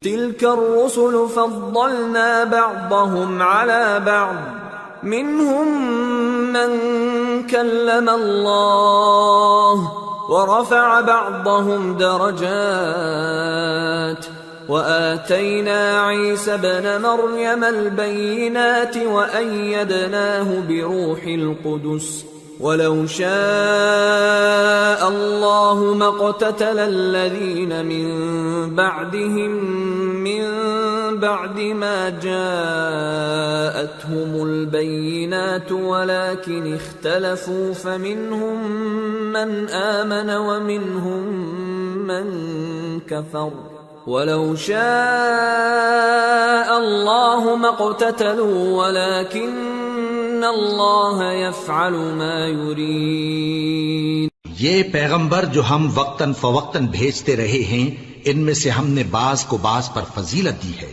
تلك الرسل فضلنا بعضهم على بعض منهم من كلم الله ورفع بعضهم درجات وآتينا عيسى ابن مريم البينات وأيدناه بروح القدس ولو شاء الله ما اقتتل الذين من بعدهم من بعد ما جاءتهم البينات ولكن اختلفوا فمنهم من آمن ومنهم من كفر ولو شاء الله ما اقتتلوا ولكن اللہ یفعل ما یرید۔ یہ پیغمبر جو ہم وقتاً فوقتاً بھیجتے رہے ہیں، ان میں سے ہم نے بعض کو بعض پر فضیلت دی ہے۔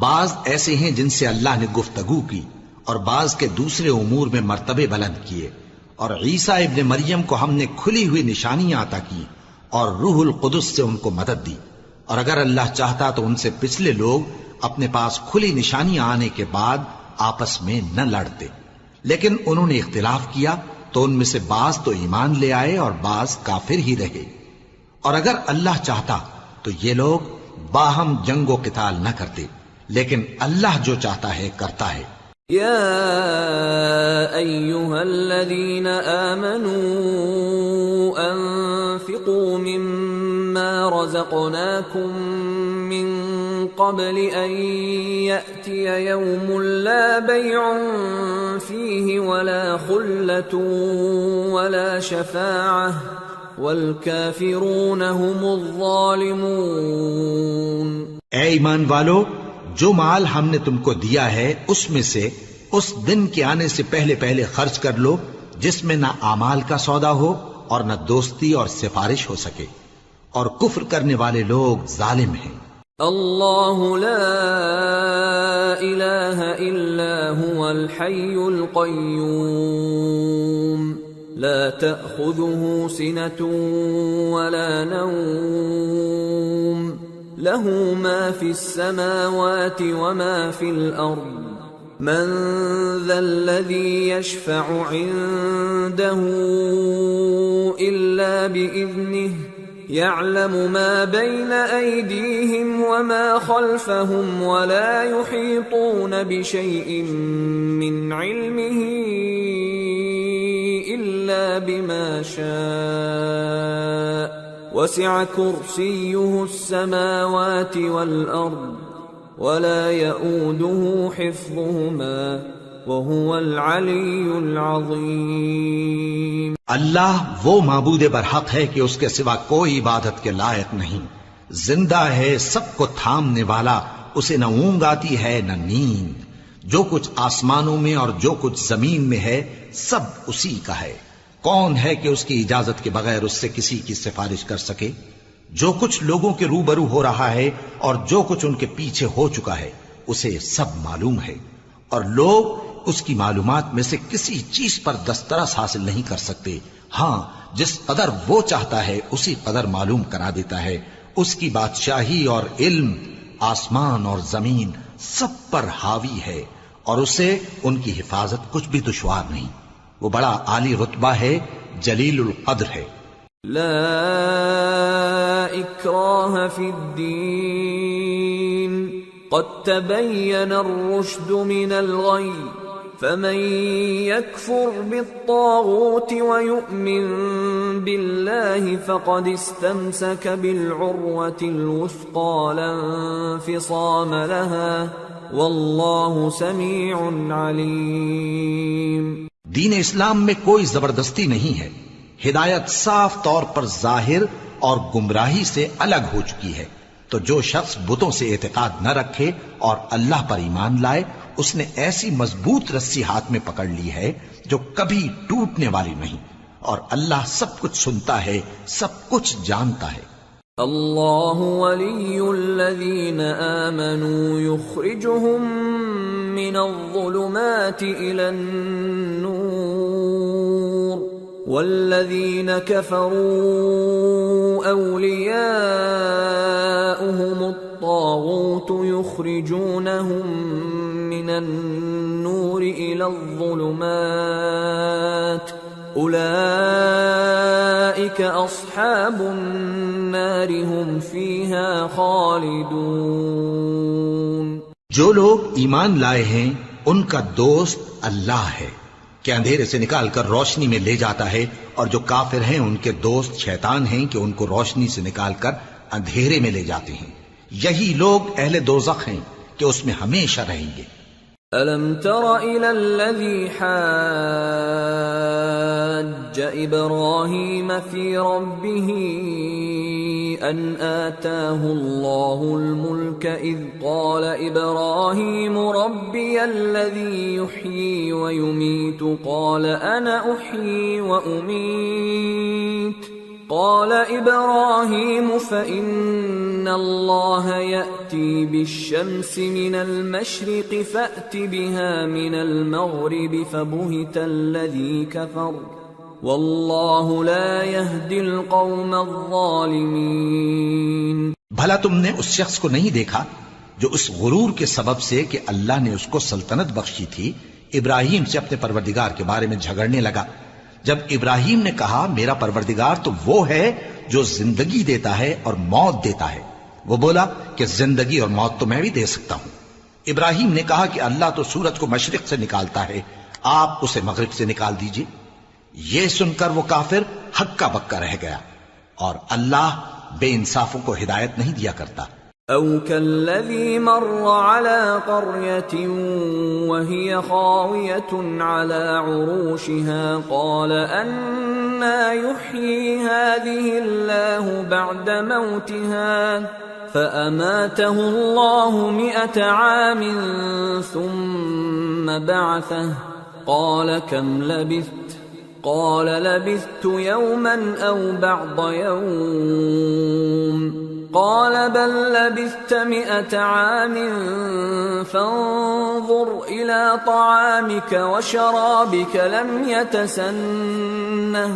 بعض ایسے ہیں جن سے اللہ نے گفتگو کی، اور بعض کے دوسرے امور میں مرتبے بلند کیے، اور عیسیٰ ابن مریم کو ہم نے کھلی ہوئی نشانیاں عطا کی اور روح القدس سے ان کو مدد دی، اور اگر اللہ چاہتا تو ان سے پچھلے لوگ اپنے پاس کھلی نشانیاں آنے کے بعد آپس میں نہ لڑتے، لیکن انہوں نے اختلاف کیا تو ان میں سے بعض تو ایمان لے آئے اور بعض کافر ہی رہے، اور اگر اللہ چاہتا تو یہ لوگ باہم جنگ و قتال نہ کرتے، لیکن اللہ جو چاہتا ہے کرتا ہے۔ یا ایھا الذین آمنوا انفقوا مما رزقناکم من قبل ان یأتی یوم لا بیع فیہ ولا خلة ولا شفاعة والکافرون هم الظالمون۔ اے ایمان والو، جو مال ہم نے تم کو دیا ہے اس میں سے اس دن کے آنے سے پہلے پہلے خرچ کر لو جس میں نہ اعمال کا سودا ہو اور نہ دوستی اور سفارش ہو سکے، اور کفر کرنے والے لوگ ظالم ہیں۔ اللہ لا الہ الا هو الحی القیوم لا تأخذه سنة ولا نوم له ما في السماوات وما في الأرض من ذا الذي يشفع عنده إلا بإذنه يعلم ما بين أيديهم وما خلفهم ولا يحيطون بشيء من علمه إلا بما شاء وسع كرسيه السماوات والأرض ولا يؤوده حفظهما وهو العلی العظیم۔ اللہ وہ معبود برحق ہے کہ اس کے سوا کوئی عبادت کے لائق نہیں، زندہ ہے، سب کو تھامنے والا، اسے نہ اونگ آتی ہے نہ نیند، جو کچھ آسمانوں میں اور جو کچھ زمین میں ہے سب اسی کا ہے۔ کون ہے کہ اس کی اجازت کے بغیر اس سے کسی کی سفارش کر سکے؟ جو کچھ لوگوں کے روبرو ہو رہا ہے اور جو کچھ ان کے پیچھے ہو چکا ہے اسے سب معلوم ہے، اور لوگ اس کی معلومات میں سے کسی چیز پر دسترس حاصل نہیں کر سکتے، ہاں جس قدر وہ چاہتا ہے اسی قدر معلوم کرا دیتا ہے۔ اس کی بادشاہی اور علم آسمان اور زمین سب پر حاوی ہے، اور اسے ان کی حفاظت کچھ بھی دشوار نہیں۔ وہ بڑا عالی رتبہ ہے، جلیل القدر ہے۔ لا اکراہ فی الدین قد تبین الرشد من الغی فمن يكفر بالطاغوت ويؤمن بالله فقد استمسك بالعروة الوثقى لا انفصام لها والله سميع عليم۔ دین اسلام میں کوئی زبردستی نہیں ہے، ہدایت صاف طور پر ظاہر اور گمراہی سے الگ ہو چکی ہے، تو جو شخص بتوں سے اعتقاد نہ رکھے اور اللہ پر ایمان لائے اس نے ایسی مضبوط رسی ہاتھ میں پکڑ لی ہے جو کبھی ٹوٹنے والی نہیں، اور اللہ سب کچھ سنتا ہے، سب کچھ جانتا ہے۔ اللہ ولی الذین آمنوا یخرجهم من الظلمات الى النور والذین کفروا اولیاؤهم الطاغوت الطاغوت يخرجونهم من النور إلى الظلمات أولئك أصحاب النار هم فيها خالدون۔ جو لوگ ایمان لائے ہیں ان کا دوست اللہ ہے کہ اندھیرے سے نکال کر روشنی میں لے جاتا ہے، اور جو کافر ہیں ان کے دوست شیطان ہیں کہ ان کو روشنی سے نکال کر اندھیرے میں لے جاتے ہیں۔ یہی لوگ اہل دوزخ ہیں کہ اس میں ہمیشہ رہیں گے۔ أَلَمْ تَرَ إِلَى الَّذِي حَاجَّ إِبْرَاهِيمَ فِي رَبِّهِ أَنْ آتَاهُ اللَّهُ الْمُلْكَ إِذْ قَالَ إِبْرَاهِيمُ رَبِّيَ الَّذِي يُحْيِي وَيُمِيتُ قَالَ أَنَا أُحْيِي وَأُمِيتُ قال إبراهيم فإن الله يأتي بالشمس من المشرق فأت بها من المغرب فبهت الذي كفر والله لا يهدي القوم الظالمين۔ بھلا تم نے اس شخص کو نہیں دیکھا جو اس غرور کے سبب سے کہ اللہ نے اس کو سلطنت بخشی تھی ابراہیم سے اپنے پروردگار کے بارے میں جھگڑنے لگا؟ جب ابراہیم نے کہا میرا پروردگار تو وہ ہے جو زندگی دیتا ہے اور موت دیتا ہے، وہ بولا کہ زندگی اور موت تو میں بھی دے سکتا ہوں۔ ابراہیم نے کہا کہ اللہ تو سورج کو مشرق سے نکالتا ہے، آپ اسے مغرب سے نکال دیجئے۔ یہ سن کر وہ کافر ہکا بکا رہ گیا، اور اللہ بے انصافوں کو ہدایت نہیں دیا کرتا۔ أَوْ كَالَّذِي مَرَّ عَلَى قَرْيَةٍ وَهِيَ خَاوِيَةٌ عَلَى عُرُوشِهَا قَالَ أَنَّىٰ يُحْيِي هَٰذِهِ اللَّهُ بَعْدَ مَوْتِهَا فَأَمَاتَهُ اللَّهُ 100 عَامٍ ثُمَّ بَعَثَهُ قَالَ كَمْ لَبِثْتَ قَالَ لَبِثْتُ يَوْمًا أَوْ بَعْضَ يَوْمٍ قال بل لبثت 100 عام فانظر إلى طعامك وشرابك لم يتسنه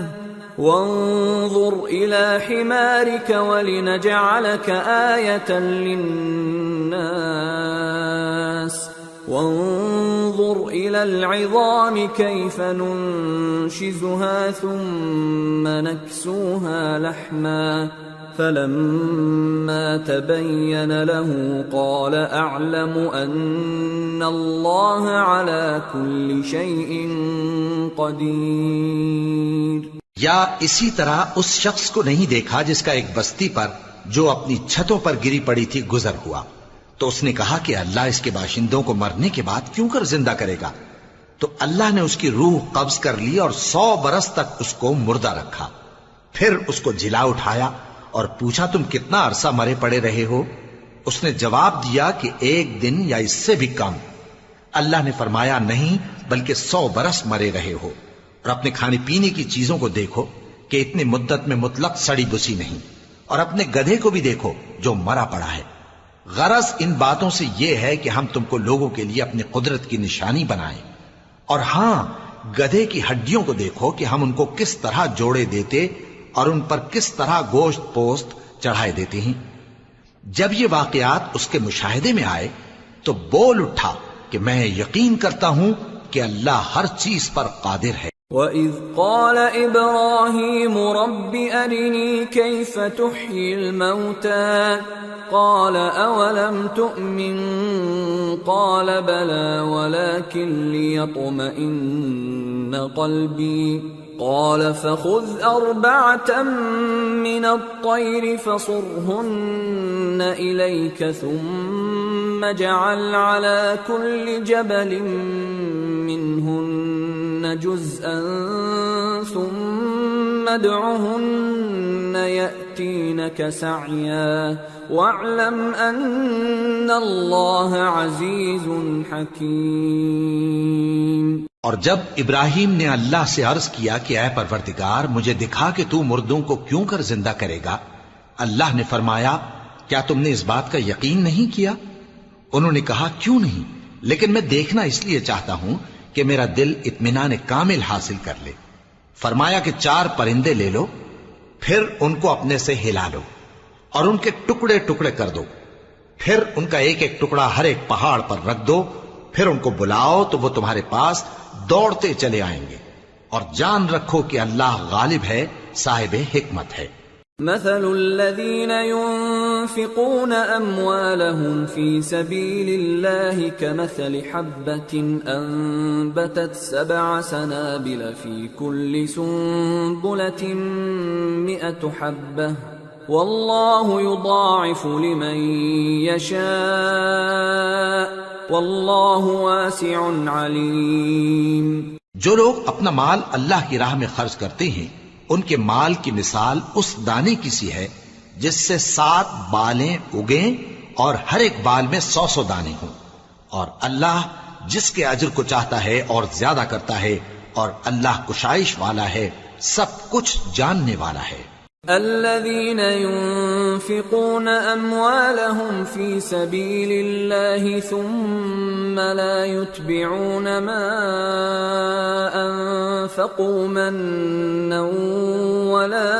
وانظر إلى حمارك ولنجعلك آية للناس وانظر إلى العظام كيف ننشزها ثم نكسوها لحما فلما تبين له قال أعلم أن الله على كل شيء قدير۔ یا اسی طرح اس شخص کو نہیں دیکھا جس کا ایک بستی پر جو اپنی چھتوں پر گری پڑی تھی گزر ہوا، تو اس نے کہا کہ اللہ اس کے باشندوں کو مرنے کے بعد کیوں کر زندہ کرے گا؟ تو اللہ نے اس کی روح قبض کر لی اور 100 برس تک اس کو مردہ رکھا، پھر اس کو جلا اٹھایا اور پوچھا تم کتنا عرصہ مرے پڑے رہے ہو؟ اس نے جواب دیا کہ 1 دن یا اس سے بھی کم۔ اللہ نے فرمایا نہیں بلکہ 100 برس مرے رہے ہو، اور اپنے کھانے پینے کی چیزوں کو دیکھو کہ اتنی مدت میں مطلق سڑی بسی نہیں، اور اپنے گدھے کو بھی دیکھو جو مرا پڑا ہے۔ غرض ان باتوں سے یہ ہے کہ ہم تم کو لوگوں کے لیے اپنی قدرت کی نشانی بنائیں، اور ہاں گدھے کی ہڈیوں کو دیکھو کہ ہم ان کو کس طرح جوڑے دیتے اور ان پر کس طرح گوشت پوست چڑھائے دیتے ہیں۔ جب یہ واقعات اس کے مشاہدے میں آئے تو بول اٹھا کہ میں یقین کرتا ہوں کہ اللہ ہر چیز پر قادر ہے۔ وَإِذْ قَالَ إِبْرَاهِيمُ رَبِّ أَرِنِي كَيْفَ تُحْيِي الْمَوْتَى قَالَ أَوَلَمْ تُؤْمِنْ قَالَ بَلَى وَلَكِنْ لِيَطْمَئِنَّ قَلْبِي قال فخذ 4 من الطير فصرهن إليك ثم اجعل على كل جبل منهن جزءا ثم ادعهن يأتينك سعيا واعلم أن الله عزيز حكيم۔ اور جب ابراہیم نے اللہ سے عرض کیا کہ اے پروردگار مجھے دکھا کہ تو مردوں کو کیوں کر زندہ کرے گا، اللہ نے فرمایا کیا تم نے اس بات کا یقین نہیں کیا؟ انہوں نے کہا کیوں نہیں، لیکن میں دیکھنا اس لیے چاہتا ہوں کہ میرا دل اطمینان کامل حاصل کر لے۔ فرمایا کہ 4 پرندے لے لو، پھر ان کو اپنے سے ہلا لو اور ان کے ٹکڑے ٹکڑے کر دو، پھر ان کا ایک ایک ٹکڑا ہر ایک پہاڑ پر رکھ دو، پھر ان کو بلاؤ تو وہ تمہارے پاس دوڑتے چلے آئیں گے، اور جان رکھو کہ اللہ غالب ہے، صاحب حکمت ہے۔ مثل الذين ينفقون أموالهم في سبيل الله كمثل حبة أنبتت 7 سنابل في كل سنبلة 100 حبة والله يضاعف لمن يشاء والله واسع عليم۔ جو لوگ اپنا مال اللہ کی راہ میں خرچ کرتے ہیں، ان کے مال کی مثال اس دانے کی سی ہے جس سے 7 بالیں اگیں اور ہر ایک بال میں 100 دانے ہوں، اور اللہ جس کے اجر کو چاہتا ہے اور زیادہ کرتا ہے، اور اللہ کشائش والا ہے، سب کچھ جاننے والا ہے۔ الذين ينفقون أموالهم في سبيل الله ثم لا يتبعون ما أنفقوا منا ولا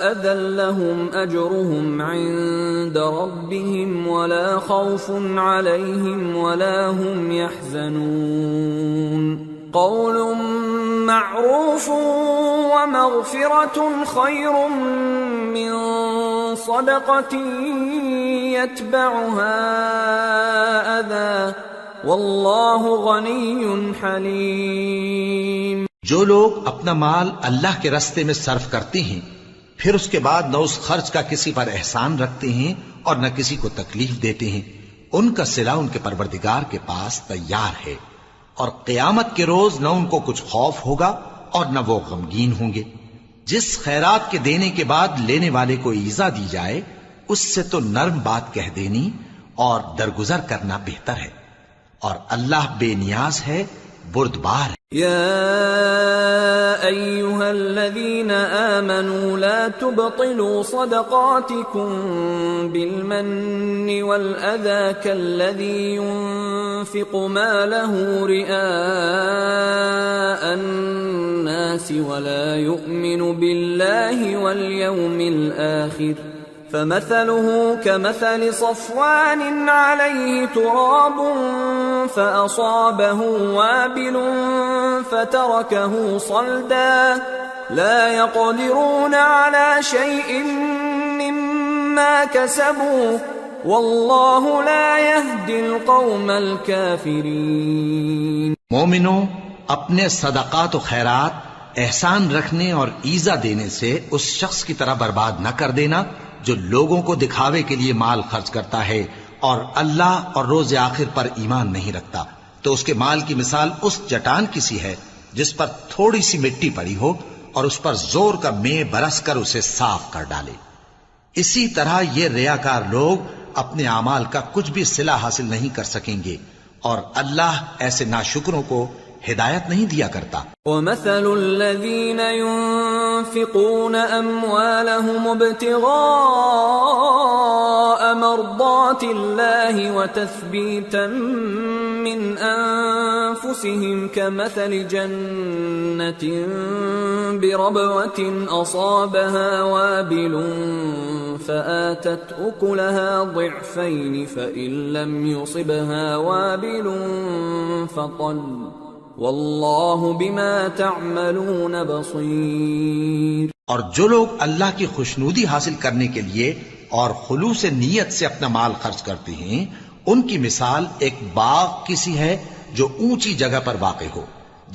أذى لهم أجرهم عند ربهم ولا خوف عليهم ولا هم يحزنون قول معروف ومغفرة خير من صدقة يتبعها أذى والله غني حليم۔ جو لوگ اپنا مال اللہ کے راستے میں صرف کرتے ہیں، پھر اس کے بعد نہ اس خرچ کا کسی پر احسان رکھتے ہیں اور نہ کسی کو تکلیف دیتے ہیں، ان کا صلہ ان کے پروردگار کے پاس تیار ہے، اور قیامت کے روز نہ ان کو کچھ خوف ہوگا اور نہ وہ غمگین ہوں گے۔ جس خیرات کے دینے کے بعد لینے والے کو ایذا دی جائے، اس سے تو نرم بات کہہ دینی اور درگزر کرنا بہتر ہے، اور اللہ بے نیاز ہے، بردبار ہے۔ يا أيها الذين آمنوا لا تبطلوا صدقاتكم بالمن والأذى كالذي ينفق ماله رئاء الناس ولا يؤمن بالله واليوم الآخر فمثله كمثل صفوان عليه تراب فأصابه وابل فتركه صلدا لا يقدرون على شيء مما كسبوا والله لا يهدي القوم الكافرين۔ مومنوں، اپنے صدقات و خیرات احسان رکھنے اور ایذا دینے سے اس شخص کی طرح برباد نہ کر دینا جو لوگوں کو دکھاوے کے لیے مال خرچ کرتا ہے اور اللہ اور روز آخر پر ایمان نہیں رکھتا، تو اس کے مال کی مثال اس چٹان کی سی ہے جس پر تھوڑی سی مٹی پڑی ہو اور اس پر زور کا مے برس کر اسے صاف کر ڈالے۔ اسی طرح یہ ریاکار لوگ اپنے اعمال کا کچھ بھی صلہ حاصل نہیں کر سکیں گے، اور اللہ ایسے ناشکروں کو ہدایت نہیں دیا کرتا۔ وَمَثَلُ الَّذِينَ يُنفِقُونَ أَمْوَالَهُمُ ابْتِغَاءَ مَرْضَاتِ اللَّهِ وَتَثْبِيتًا مِّنْ أَنفُسِهِمْ كَمَثَلِ جَنَّةٍ بِرَبْوَةٍ أَصَابَهَا وَابِلٌ فَآتَتْ أُكُلَهَا ضِعْفَيْنِ فَإِن لَّمْ يُصِبْهَا وَابِلٌ فَطَلٌّ واللہ بما تعملون بصیر۔ اور جو لوگ اللہ کی خوشنودی حاصل کرنے کے لیے اور خلوص نیت سے اپنا مال خرچ کرتے ہیں، ان کی مثال ایک باغ کی سی ہے جو اونچی جگہ پر واقع ہو،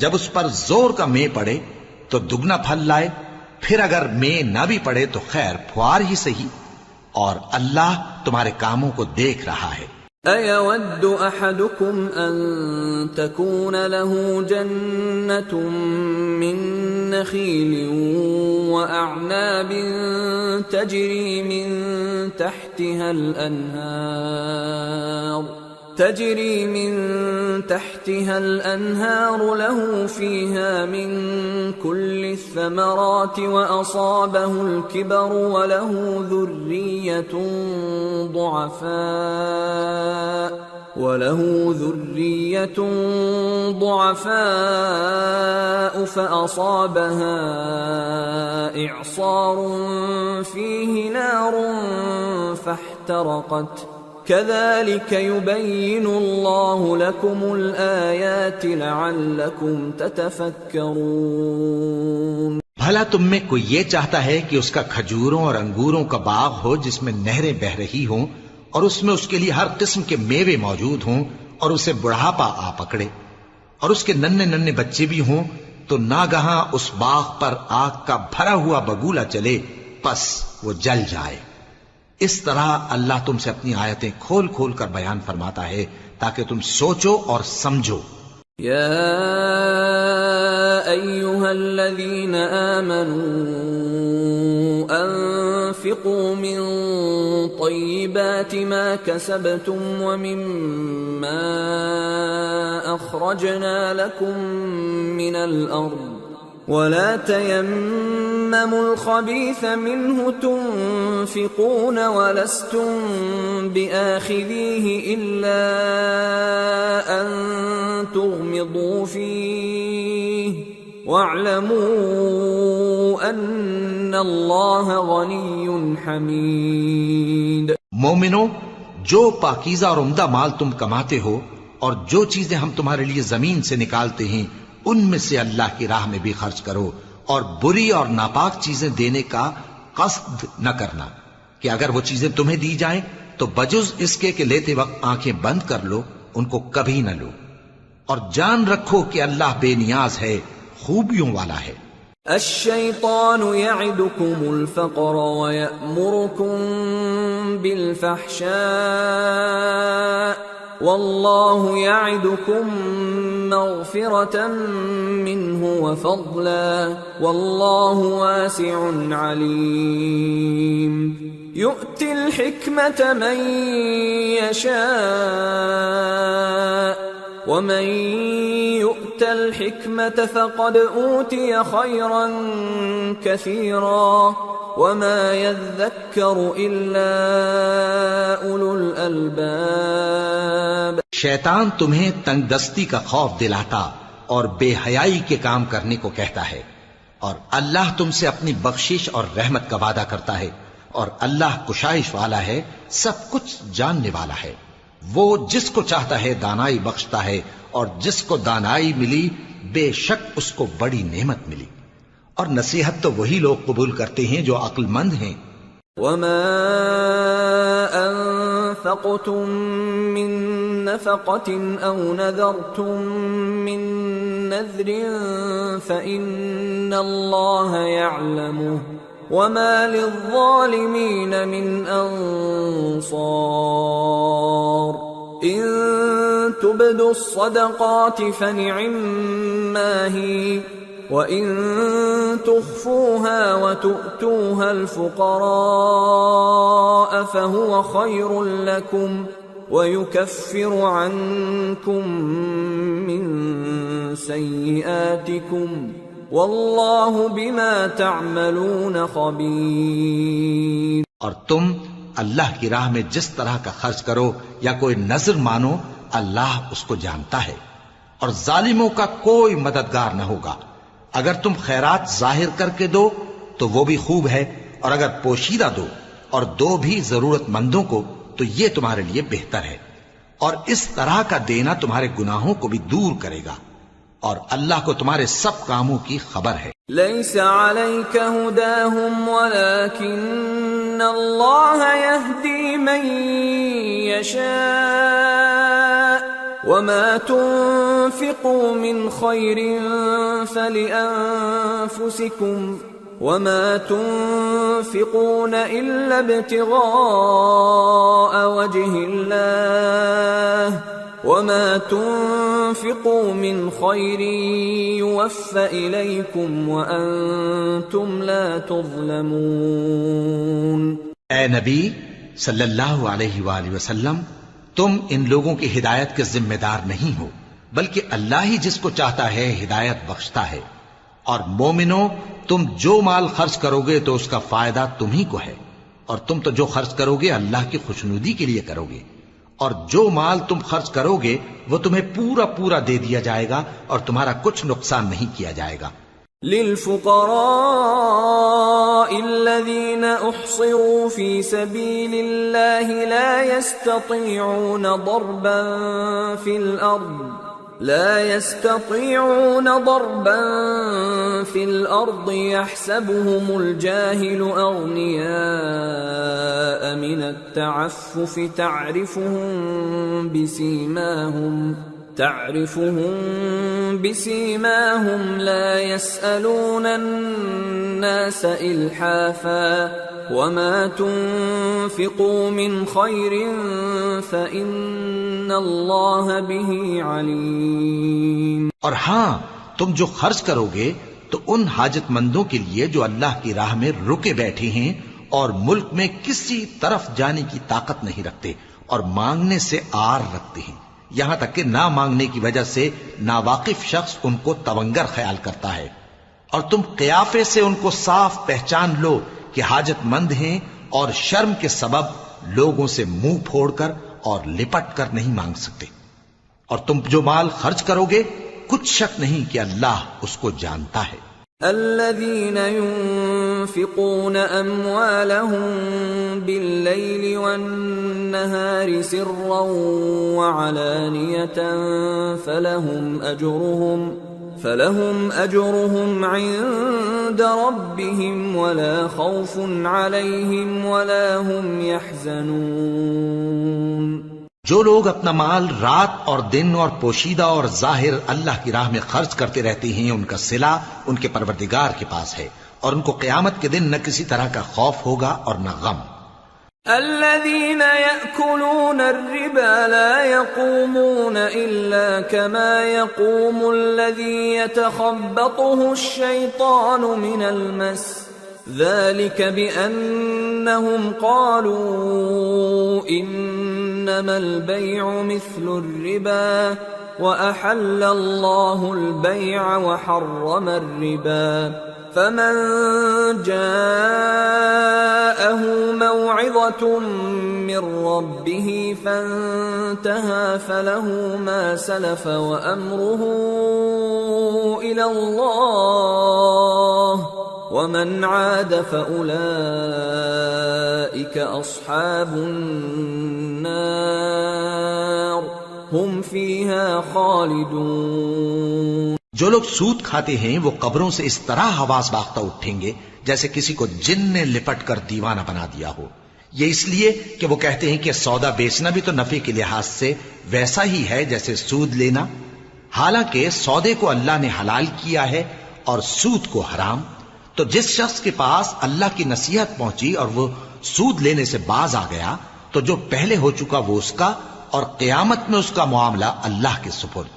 جب اس پر زور کا مے پڑے تو دگنا پھل لائے، پھر اگر مے نہ بھی پڑے تو خیر پھوار ہی صحیح، اور اللہ تمہارے کاموں کو دیکھ رہا ہے۔ أَيَوَدُّ أَحَدُكُمْ أَن تَكُونَ لَهُ جَنَّةٌ مِّن نَّخِيلٍ وَأَعْنَابٍ تَجْرِي مِن تحتها الأنهار له فيها من كل الثمرات وأصابه الكبر وله ذرية ضعفاء فأصابها إعصار فيه نار فاحترقت كذلك يبين الله لكم الآيات لعلكم تتفكرون۔ بھلا تم میں کوئی یہ چاہتا ہے کہ اس کا کھجوروں اور انگوروں کا باغ ہو جس میں نہریں بہ رہی ہوں اور اس میں اس کے لیے ہر قسم کے میوے موجود ہوں اور اسے بڑھاپا آ پکڑے اور اس کے ننھے ننھے بچے بھی ہوں تو ناگہاں اس باغ پر آگ کا بھرا ہوا بگولا چلے پس وہ جل جائے۔ اس طرح اللہ تم سے اپنی آیتیں کھول کھول کر بیان فرماتا ہے تاکہ تم سوچو اور سمجھو۔ يا أيها الذين آمنوا أنفقوا من طيبات ما كسبتم ومما أخرجنا لكم من الأرض ولا تيمموا الخبيث منه تنفقون ولستم بآخذيه إلا أن تغمضوا فيه واعلموا أن الله غني حميد۔ مومنو، جو پاکیزہ اور عمدہ مال تم کماتے ہو اور جو چیزیں ہم تمہارے لیے زمین سے نکالتے ہیں ان میں سے اللہ کی راہ میں بھی خرچ کرو اور بری اور ناپاک چیزیں دینے کا قصد نہ کرنا کہ اگر وہ چیزیں تمہیں دی جائیں تو بجز اس کے کہ لیتے وقت آنکھیں بند کر لو ان کو کبھی نہ لو، اور جان رکھو کہ اللہ بے نیاز ہے، خوبیوں والا ہے۔ الشیطان یعدکم الفقر ویأمرکم بالفحشاء واللہ یعدکم مغفرة منہ وفضلا واللہ واسع علیم۔ یؤتی الحکمة من یشاء ومن يؤت الحكمة فقد أوتي خيرا كثيرا وما يذكر إلا أولو الألباب۔ شیطان تمہیں تنگ دستی کا خوف دلاتا اور بے حیائی کے کام کرنے کو کہتا ہے، اور اللہ تم سے اپنی بخشش اور رحمت کا وعدہ کرتا ہے، اور اللہ کشائش والا ہے، سب کچھ جاننے والا ہے۔ وہ جس کو چاہتا ہے دانائی بخشتا ہے، اور جس کو دانائی ملی بے شک اس کو بڑی نعمت ملی، اور نصیحت تو وہی لوگ قبول کرتے ہیں جو عقل مند ہیں۔ وما انفقتم من نفقة او نذرتم من نذر فإن الله يعلمه وما للظالمين من انصار۔ ان تبدوا الصدقات فنعما هي وَإِن تُخْفُوهَا وَتُؤْتُوهَا الْفُقَرَاءَ فَهُوَ خَيْرٌ لَكُمْ وَيُكَفِّرُ عَنْكُمْ مِنْ سَيِّئَاتِكُمْ وَاللَّهُ بِمَا تَعْمَلُونَ خَبِيرٌ۔ اور تم اللہ کی راہ میں جس طرح کا خرچ کرو یا کوئی نذر مانو، اللہ اس کو جانتا ہے، اور ظالموں کا کوئی مددگار نہ ہوگا۔ اگر تم خیرات ظاہر کر کے دو تو وہ بھی خوب ہے، اور اگر پوشیدہ دو اور دو بھی ضرورت مندوں کو تو یہ تمہارے لیے بہتر ہے، اور اس طرح کا دینا تمہارے گناہوں کو بھی دور کرے گا، اور اللہ کو تمہارے سب کاموں کی خبر ہے۔ لیس علیک ہداہم ولکن اللہ یہدی من یشاء وما تنفقوا من خیر فلأنفسکم وما تنفقون الا ابتغاء وجه اللہ وما تنفقوا من خیر یوفى الیکم وانتم لا تظلمون۔ اے نبی صلی اللہ علیہ وآلہ وسلم، تم ان لوگوں کی ہدایت کے ذمہ دار نہیں ہو، بلکہ اللہ ہی جس کو چاہتا ہے ہدایت بخشتا ہے۔ اور مومنو، تم جو مال خرچ کرو گے تو اس کا فائدہ تم ہی کو ہے، اور تم تو جو خرچ کرو گے اللہ کی خوشنودی کے لیے کرو گے، اور جو مال تم خرچ کرو گے وہ تمہیں پورا پورا دے دیا جائے گا اور تمہارا کچھ نقصان نہیں کیا جائے گا۔ للفقراء الذين احصروا في سبيل الله لا يستطيعون ضربا في الأرض يحسبهم الجاهل أغنياء من التعفف تعرفهم بسيماهم لا يسألون الناس إلحافا وما تنفقوا من خير فإن الله به عليم۔ اور ہاں تم جو خرچ کرو گے تو ان حاجت مندوں کے لیے جو اللہ کی راہ میں رکے بیٹھے ہیں اور ملک میں کسی طرف جانے کی طاقت نہیں رکھتے اور مانگنے سے آر رکھتے ہیں، یہاں تک کہ نہ مانگنے کی وجہ سے ناواقف شخص ان کو تونگر خیال کرتا ہے، اور تم قیافے سے ان کو صاف پہچان لو کہ حاجت مند ہیں اور شرم کے سبب لوگوں سے منہ پھوڑ کر اور لپٹ کر نہیں مانگ سکتے۔ اور تم جو مال خرچ کرو گے کچھ شک نہیں کہ اللہ اس کو جانتا ہے۔ الذين ينفقون أموالهم بالليل والنهار سرا وعلانية فلهم أجرهم عند ربهم ولا خوف عليهم ولا هم يحزنون۔ جو لوگ اپنا مال رات اور دن اور پوشیدہ اور ظاہر اللہ کی راہ میں خرچ کرتے رہتے ہیں، ان کا صلہ ان کے پروردگار کے پاس ہے، اور ان کو قیامت کے دن نہ کسی طرح کا خوف ہوگا اور نہ غم۔ الذين يأكلون الربا لا يقومون إلا كما يقوم الذي يتخبطه الشيطان من المس، ذلك بأنهم قالوا إنما البيع مثل الربا وأحل الله البيع وحرم الربا، فمن جاءه موعظة من ربه فانتهى فله ما سلف وأمره إلى الله ومن عاد فأولئك أصحاب النار هم فيها خالدون۔ جو لوگ سود کھاتے ہیں وہ قبروں سے اس طرح حواس باختہ اٹھیں گے جیسے کسی کو جن نے لپٹ کر دیوانہ بنا دیا ہو، یہ اس لیے کہ وہ کہتے ہیں کہ سودا بیچنا بھی تو نفع کے لحاظ سے ویسا ہی ہے جیسے سود لینا، حالانکہ سودے کو اللہ نے حلال کیا ہے اور سود کو حرام۔ تو جس شخص کے پاس اللہ کی نصیحت پہنچی اور وہ سود لینے سے باز آ گیا تو جو پہلے ہو چکا وہ اس کا، اور قیامت میں اس کا معاملہ اللہ کے سپرد،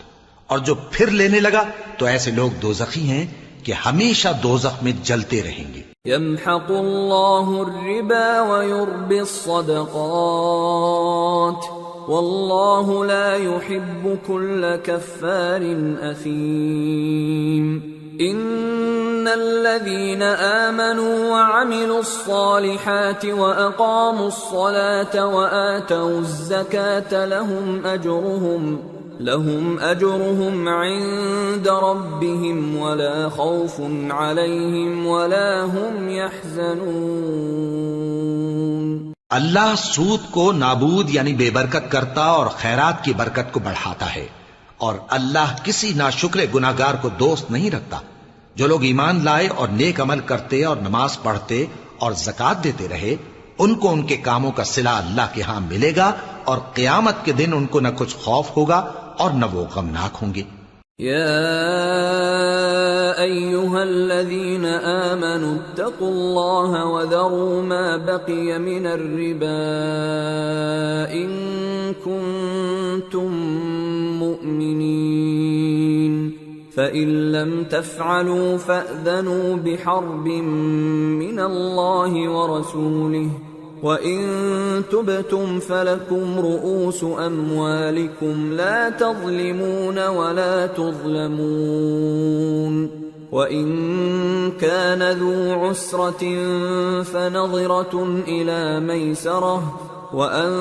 اور جو پھر لینے لگا تو ایسے لوگ دوزخی ہیں کہ ہمیشہ دوزخ میں جلتے رہیں گے۔ يمحق الله الربا ويربي الصدقات والله لا يحب كل كفار أثيم۔ إن الذين آمنوا وعملوا الصالحات وأقاموا الصلاة وآتوا الزكاة لهم أجرهم عند ربهم ولا خوف عليهم ولا هم يحزنون۔ اللہ سود کو نابود یعنی بے برکت کرتا اور خیرات کی برکت کو بڑھاتا ہے، اور اللہ کسی ناشکر گناہگار کو دوست نہیں رکھتا۔ جو لوگ ایمان لائے اور نیک عمل کرتے اور نماز پڑھتے اور زکوٰۃ دیتے رہے، ان کو ان کے کاموں کا صلہ اللہ کے ہاں ملے گا، اور قیامت کے دن ان کو نہ کچھ خوف ہوگا اور نہ وہ غمناک ہوں گے۔ يا أيها الذين آمنوا اتقوا الله وذروا ما بقي من الربا إن كنتم مؤمنين فإن لم تفعلوا فأذنوا بحرب من الله ورسوله وَإِن تُبْتُمْ فَلَكُمْ رُؤُوسُ أَمْوَالِكُمْ لَا تَظْلِمُونَ وَلَا تُظْلَمُونَ وَإِن كَانَ ذُو عُسْرَةٍ فَنَظِرَةٌ إِلَى مَيْسَرَةٍ وَأَن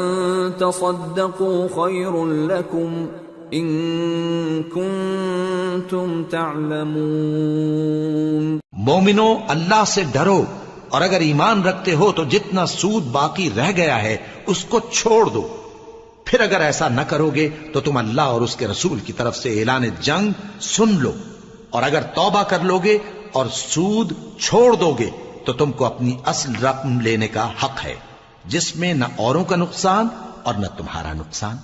تَصَدَّقُوا خَيْرٌ لَكُمْ إن كنتم تعلمون۔ مومنو، اللہ سے ڈرو، اور اگر ایمان رکھتے ہو تو جتنا سود باقی رہ گیا ہے اس کو چھوڑ دو۔ پھر اگر ایسا نہ کرو گے تو تم اللہ اور اس کے رسول کی طرف سے اعلان جنگ سن لو، اور اگر توبہ کر لو گے اور سود چھوڑ دو گے تو تم کو اپنی اصل رقم لینے کا حق ہے، جس میں نہ اوروں کا نقصان اور نہ تمہارا نقصان۔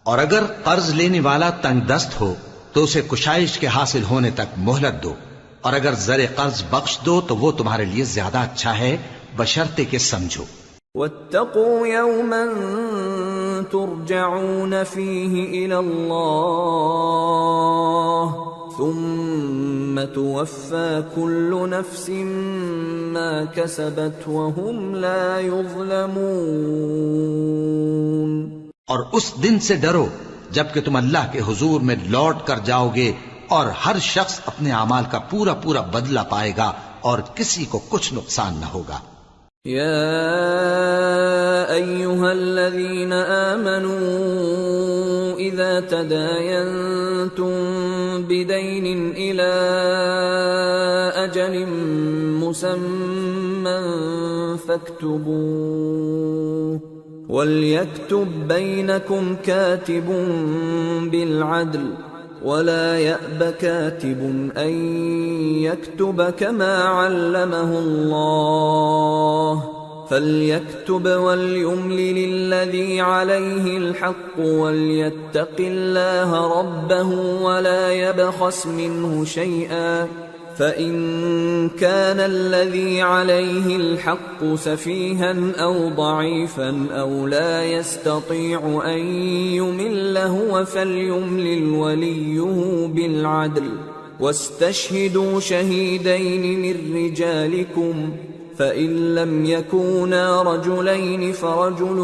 اور اگر قرض لینے والا تنگ دست ہو تو اسے کشائش کے حاصل ہونے تک مہلت دو، اور اگر زر قرض بخش دو تو وہ تمہارے لیے زیادہ اچھا ہے، بشرطے کہ سمجھو۔ واتقوا يوما ترجعون فيه إلى الله ثم توفى كل نفس ما كسبت وهم لا يظلمون۔ اور اس دن سے ڈرو جب کہ تم اللہ کے حضور میں لوٹ کر جاؤ گے، اور ہر شخص اپنے اعمال کا پورا پورا بدلہ پائے گا اور کسی کو کچھ نقصان نہ ہوگا۔ یا ایھا الذین آمنوا اذا تداینتم بدین الی اجل مسمى فاکتبوه وَلْيَكْتُبْ بَيْنَكُمْ كَاتِبٌ بِالْعَدْلِ وَلَا يَأْبَ كَاتِبٌ أَنْ يَكْتُبَ كَمَا عَلَّمَهُ اللَّهُ فَلْيَكْتُبْ وَلْيُمْلِلِ الَّذِي عَلَيْهِ الْحَقُّ وَلْيَتَّقِ اللَّهَ رَبَّهُ وَلَا يَبْخَسْ مِنْهُ شَيْئًا فَإِنْ كَانَ الَّذِي عَلَيْهِ الْحَقُّ سَفِيهًا أَوْ ضَعِيفًا أَوْ لَا يَسْتَطِيعُ أَنْ يُمِلَّ هُوَ فَلْيُمْلِلْ وَلِيُّهُ بِالْعَدْلِ وَاسْتَشْهِدُوا شَهِيدَيْنِ مِنْ رِجَالِكُمْ فَإِنْ لَمْ يَكُونَا رَجُلَيْنِ فَرَجُلٌ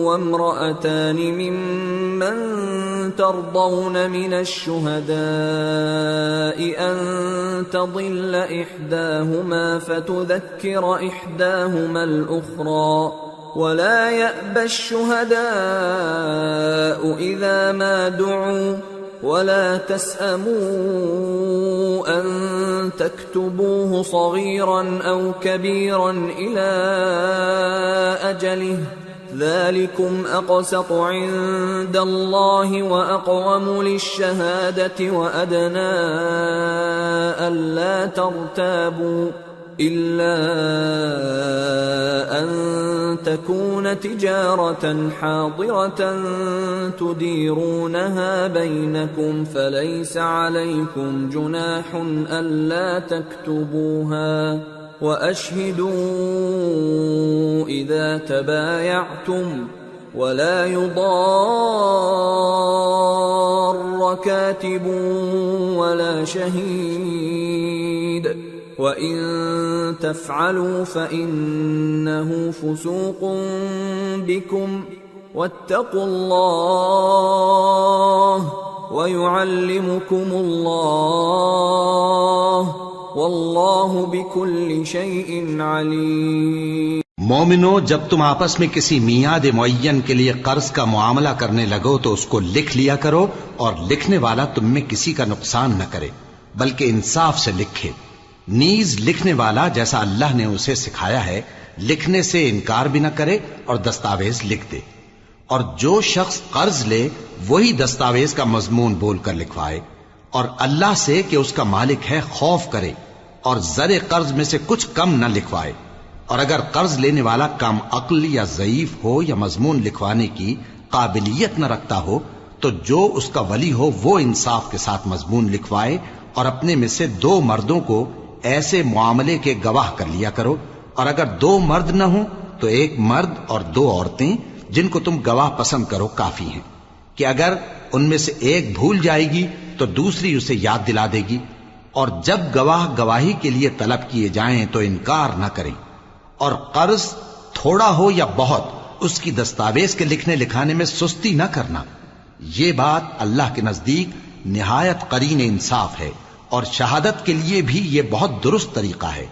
وَامْرَأَتَانِ مِمَّنْ تَرْضَوْنَ مِنَ الشُّهَدَاءِ أَنْ تَضِلَّ إِحْدَاهُمَا فَتُذَكِّرَ إِحْدَاهُمَا الْأُخْرَى وَلَا يَأْبَ الشُّهَدَاءُ إِذَا مَا دُعُوا وَلَا تَسْأَمُوا أَن تَكْتُبُوهُ صَغِيرًا أَوْ كَبِيرًا إِلَى أَجَلِهِ ذَلِكُمْ أَقْسَطُ عِندَ اللَّهِ وَأَقْوَمُ لِلشَّهَادَةِ وَأَدْنَى أَلَّا تَرْتَابُوا إِلَّا أَن تَكُونَ تِجَارَةً حَاضِرَةً تُدِيرُونَهَا بَيْنَكُمْ فَلَيْسَ عَلَيْكُمْ جُنَاحٌ أَلَّا تَكْتُبُوهَا وَأَشْهِدُوا إِذَا تَبَايَعْتُمْ وَلَا يُضَارَّ كَاتِبٌ وَلَا شَهِيدٌ وَإِن تَفْعَلُوا فَإِنَّهُ فُسُوقٌ بِكُمْ وَاتَّقُوا اللَّهَ وَيُعَلِّمُكُمُ اللَّهُ وَاللَّهُ بِكُلِّ شَيْءٍ عَلِيمٌ۔ مومنو، جب تم آپس میں کسی میعاد معین کے لیے قرض کا معاملہ کرنے لگو تو اس کو لکھ لیا کرو، اور لکھنے والا تم میں کسی کا نقصان نہ کرے بلکہ انصاف سے لکھے۔ نیز لکھنے والا جیسا اللہ نے اسے سکھایا ہے لکھنے سے انکار بھی نہ کرے اور دستاویز لکھ دے، اور جو شخص قرض لے وہی دستاویز کا مضمون بول کر لکھوائے، اور اللہ سے کہ اس کا مالک ہے خوف کرے، اور زر قرض میں سے کچھ کم نہ لکھوائے۔ اور اگر قرض لینے والا کم عقل یا ضعیف ہو یا مضمون لکھوانے کی قابلیت نہ رکھتا ہو تو جو اس کا ولی ہو وہ انصاف کے ساتھ مضمون لکھوائے، اور اپنے میں سے 2 مردوں کو ایسے معاملے کے گواہ کر لیا کرو، اور اگر 2 مرد نہ ہوں تو 1 مرد اور 2 عورتیں جن کو تم گواہ پسند کرو کافی ہیں، کہ اگر ان میں سے ایک بھول جائے گی تو دوسری اسے یاد دلا دے گی، اور جب گواہ گواہی کے لیے طلب کیے جائیں تو انکار نہ کریں، اور قرض تھوڑا ہو یا بہت اس کی دستاویز کے لکھنے لکھانے میں سستی نہ کرنا۔ یہ بات اللہ کے نزدیک نہایت قرین انصاف ہے، اور شہادت کے لیے بھی یہ بہت درست طریقہ ہے،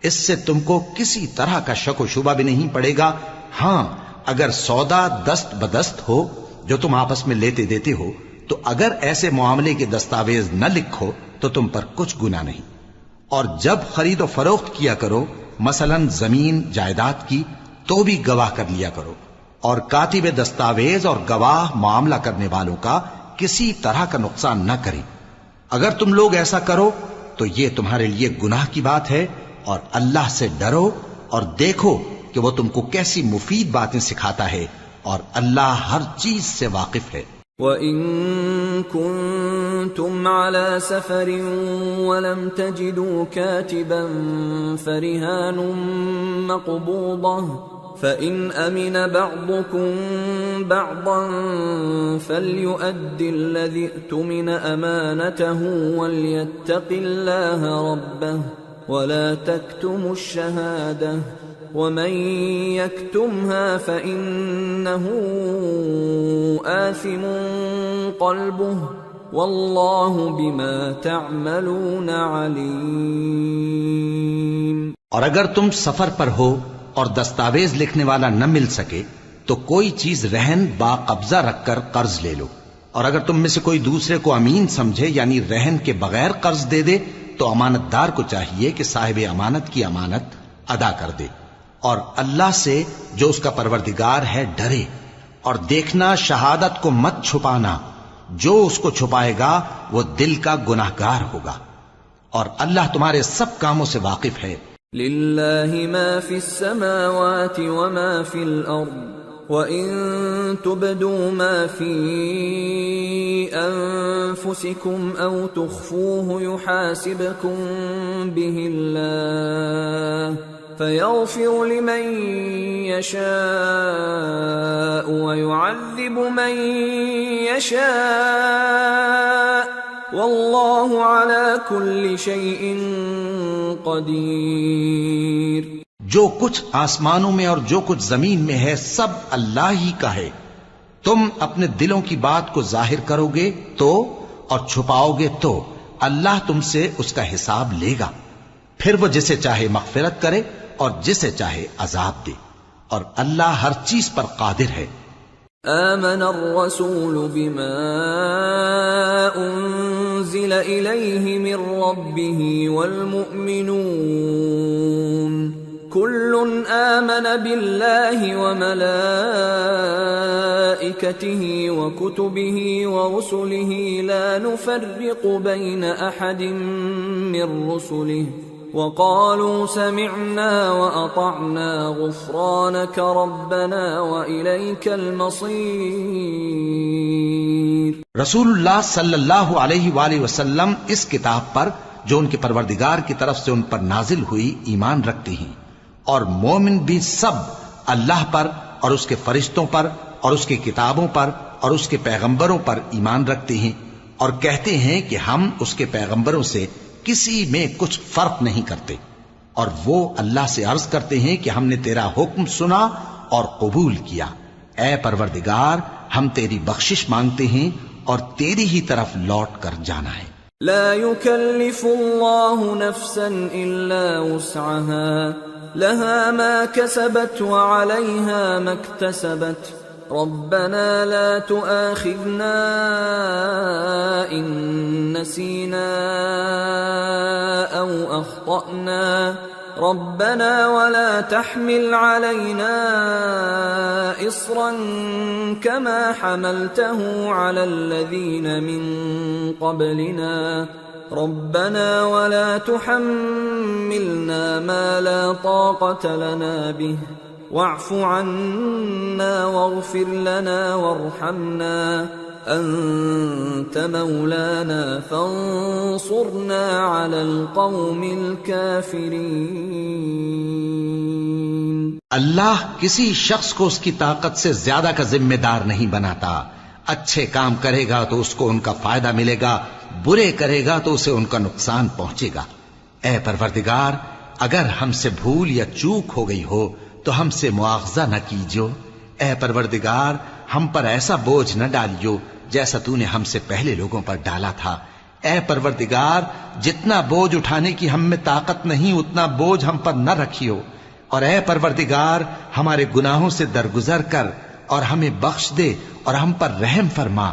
اس سے تم کو کسی طرح کا شک و شبہ بھی نہیں پڑے گا۔ ہاں، اگر سودا دست بدست ہو جو تم آپس میں لیتے دیتے ہو تو اگر ایسے معاملے کے دستاویز نہ لکھو تو تم پر کچھ گناہ نہیں. اور جب خرید و فروخت کیا کرو، مثلا زمین جائیداد کی، تو بھی گواہ کر لیا کرو، اور کاتب دستاویز اور گواہ معاملہ کرنے والوں کا کسی طرح کا نقصان نہ کریں. اگر تم لوگ ایسا کرو تو یہ تمہارے لیے گناہ کی بات ہے، اور اللہ سے ڈرو اور دیکھو کہ وہ تم کو کیسی مفید باتیں سکھاتا ہے، اور اللہ ہر چیز سے واقف ہے. وَإِن كُنتُمْ عَلَى سَفَرٍ وَلَمْ تَجِدُوا كَاتِبًا فَرِهَانٌ مَّقْبُوضَةٌ فَإِنْ أَمِنَ بَعْضُكُمْ بَعْضًا فَلْيُؤَدِّ الَّذِي اؤْتُمِنَ أَمَانَتَهُ وَلْيَتَّقِ اللَّهَ رَبَّهُ وَلَا تَكْتُمُوا الشَّهَادَةَ وَمَن يَكْتُمْهَا فَإِنَّهُ آثِمٌ قَلْبُهُ وَاللَّهُ بِمَا تَعْمَلُونَ عَلِيمٌ. اور اگر تم سفر پر ہو اور دستاویز لکھنے والا نہ مل سکے تو کوئی چیز رہن با قبضہ رکھ کر قرض لے لو. اور اگر تم میں سے کوئی دوسرے کو امین سمجھے یعنی رہن کے بغیر قرض دے دے تو امانت دار کو چاہیے کہ صاحب امانت کی امانت ادا کر دے. اور اللہ سے جو اس کا پروردگار ہے ڈرے، اور دیکھنا شہادت کو مت چھپانا، جو اس کو چھپائے گا وہ دل کا گناہگار ہوگا، اور اللہ تمہارے سب کاموں سے واقف ہے. لِلَّهِ مَا فِي السَّمَاوَاتِ وَمَا فِي الْأَرْضِ وَإِن تُبْدُوا مَا فِي أَنفُسِكُمْ أَوْ تُخْفُوهُ يُحَاسِبْكُم بِهِ اللَّهُ فَيَغْفِرُ لِمَن يَشَاءُ وَيُعَذِّبُ مَن يَشَاءُ وَاللَّهُ عَلَى كُلِّ شَيْءٍ قَدِيرٌ. جو کچھ آسمانوں میں اور جو کچھ زمین میں ہے سب اللہ ہی کا ہے. تم اپنے دلوں کی بات کو ظاہر کرو گے تو اور چھپاؤ گے تو اللہ تم سے اس کا حساب لے گا. پھر وہ جسے چاہے مغفرت کرے اور جسے چاہے عذاب دے، اور اللہ ہر چیز پر قادر ہے. آمن الرسول بما انزل الیہ من ربہ والمؤمنون كل آمن بالله وملائكته وكتبه ورسله لا نفرق بين أحد من رسله وقالوا سمعنا وأطعنا غفرانك ربنا وإليك المصير. رسول اللہ صلی اللہ علیہ وآلہ وسلم اس کتاب پر جو ان کے پروردگار کی طرف سے ان پر نازل ہوئی ایمان رکھتے ہیں، اور مومن بھی سب اللہ پر اور اس کے فرشتوں پر اور اس کی کتابوں پر اور اس کے پیغمبروں پر ایمان رکھتے ہیں، اور کہتے ہیں کہ ہم اس کے پیغمبروں سے کسی میں کچھ فرق نہیں کرتے، اور وہ اللہ سے عرض کرتے ہیں کہ ہم نے تیرا حکم سنا اور قبول کیا. اے پروردگار، ہم تیری بخشش مانگتے ہیں اور تیری ہی طرف لوٹ کر جانا ہے. لا يكلف الله نفسا إلا وسعها لها ما كسبت وعليها ما اكتسبت ربنا لا تؤاخذنا إن نسينا أو أخطأنا ربنا ولا تحمل علينا إصرا كما حملته على الذين من قبلنا ربنا ولا تحملنا ما لا طاقة لنا به واعف عنا واغفر لنا وارحمنا أنت مولانا فانصرنا على القوم الكافرين. اللہ کسی شخص کو اس کی طاقت سے زیادہ کا ذمہ دار نہیں بناتا. اچھے کام کرے گا تو اس کو ان کا فائدہ ملے گا، برے کرے گا تو اسے ان کا نقصان پہنچے گا. اے پروردگار، اگر ہم سے بھول یا چوک ہو گئی ہو تو ہم سے مواخذہ نہ کیجو. اے پروردگار، ہم پر ایسا بوجھ نہ ڈالیو جیسا تو نے ہم سے پہلے لوگوں پر ڈالا تھا. اے پروردگار، جتنا بوجھ اٹھانے کی ہم میں طاقت نہیں اتنا بوجھ ہم پر نہ رکھیو. اور اے پروردگار، ہمارے گناہوں سے درگزر کر اور ہمیں بخش دے اور ہم پر رحم فرما،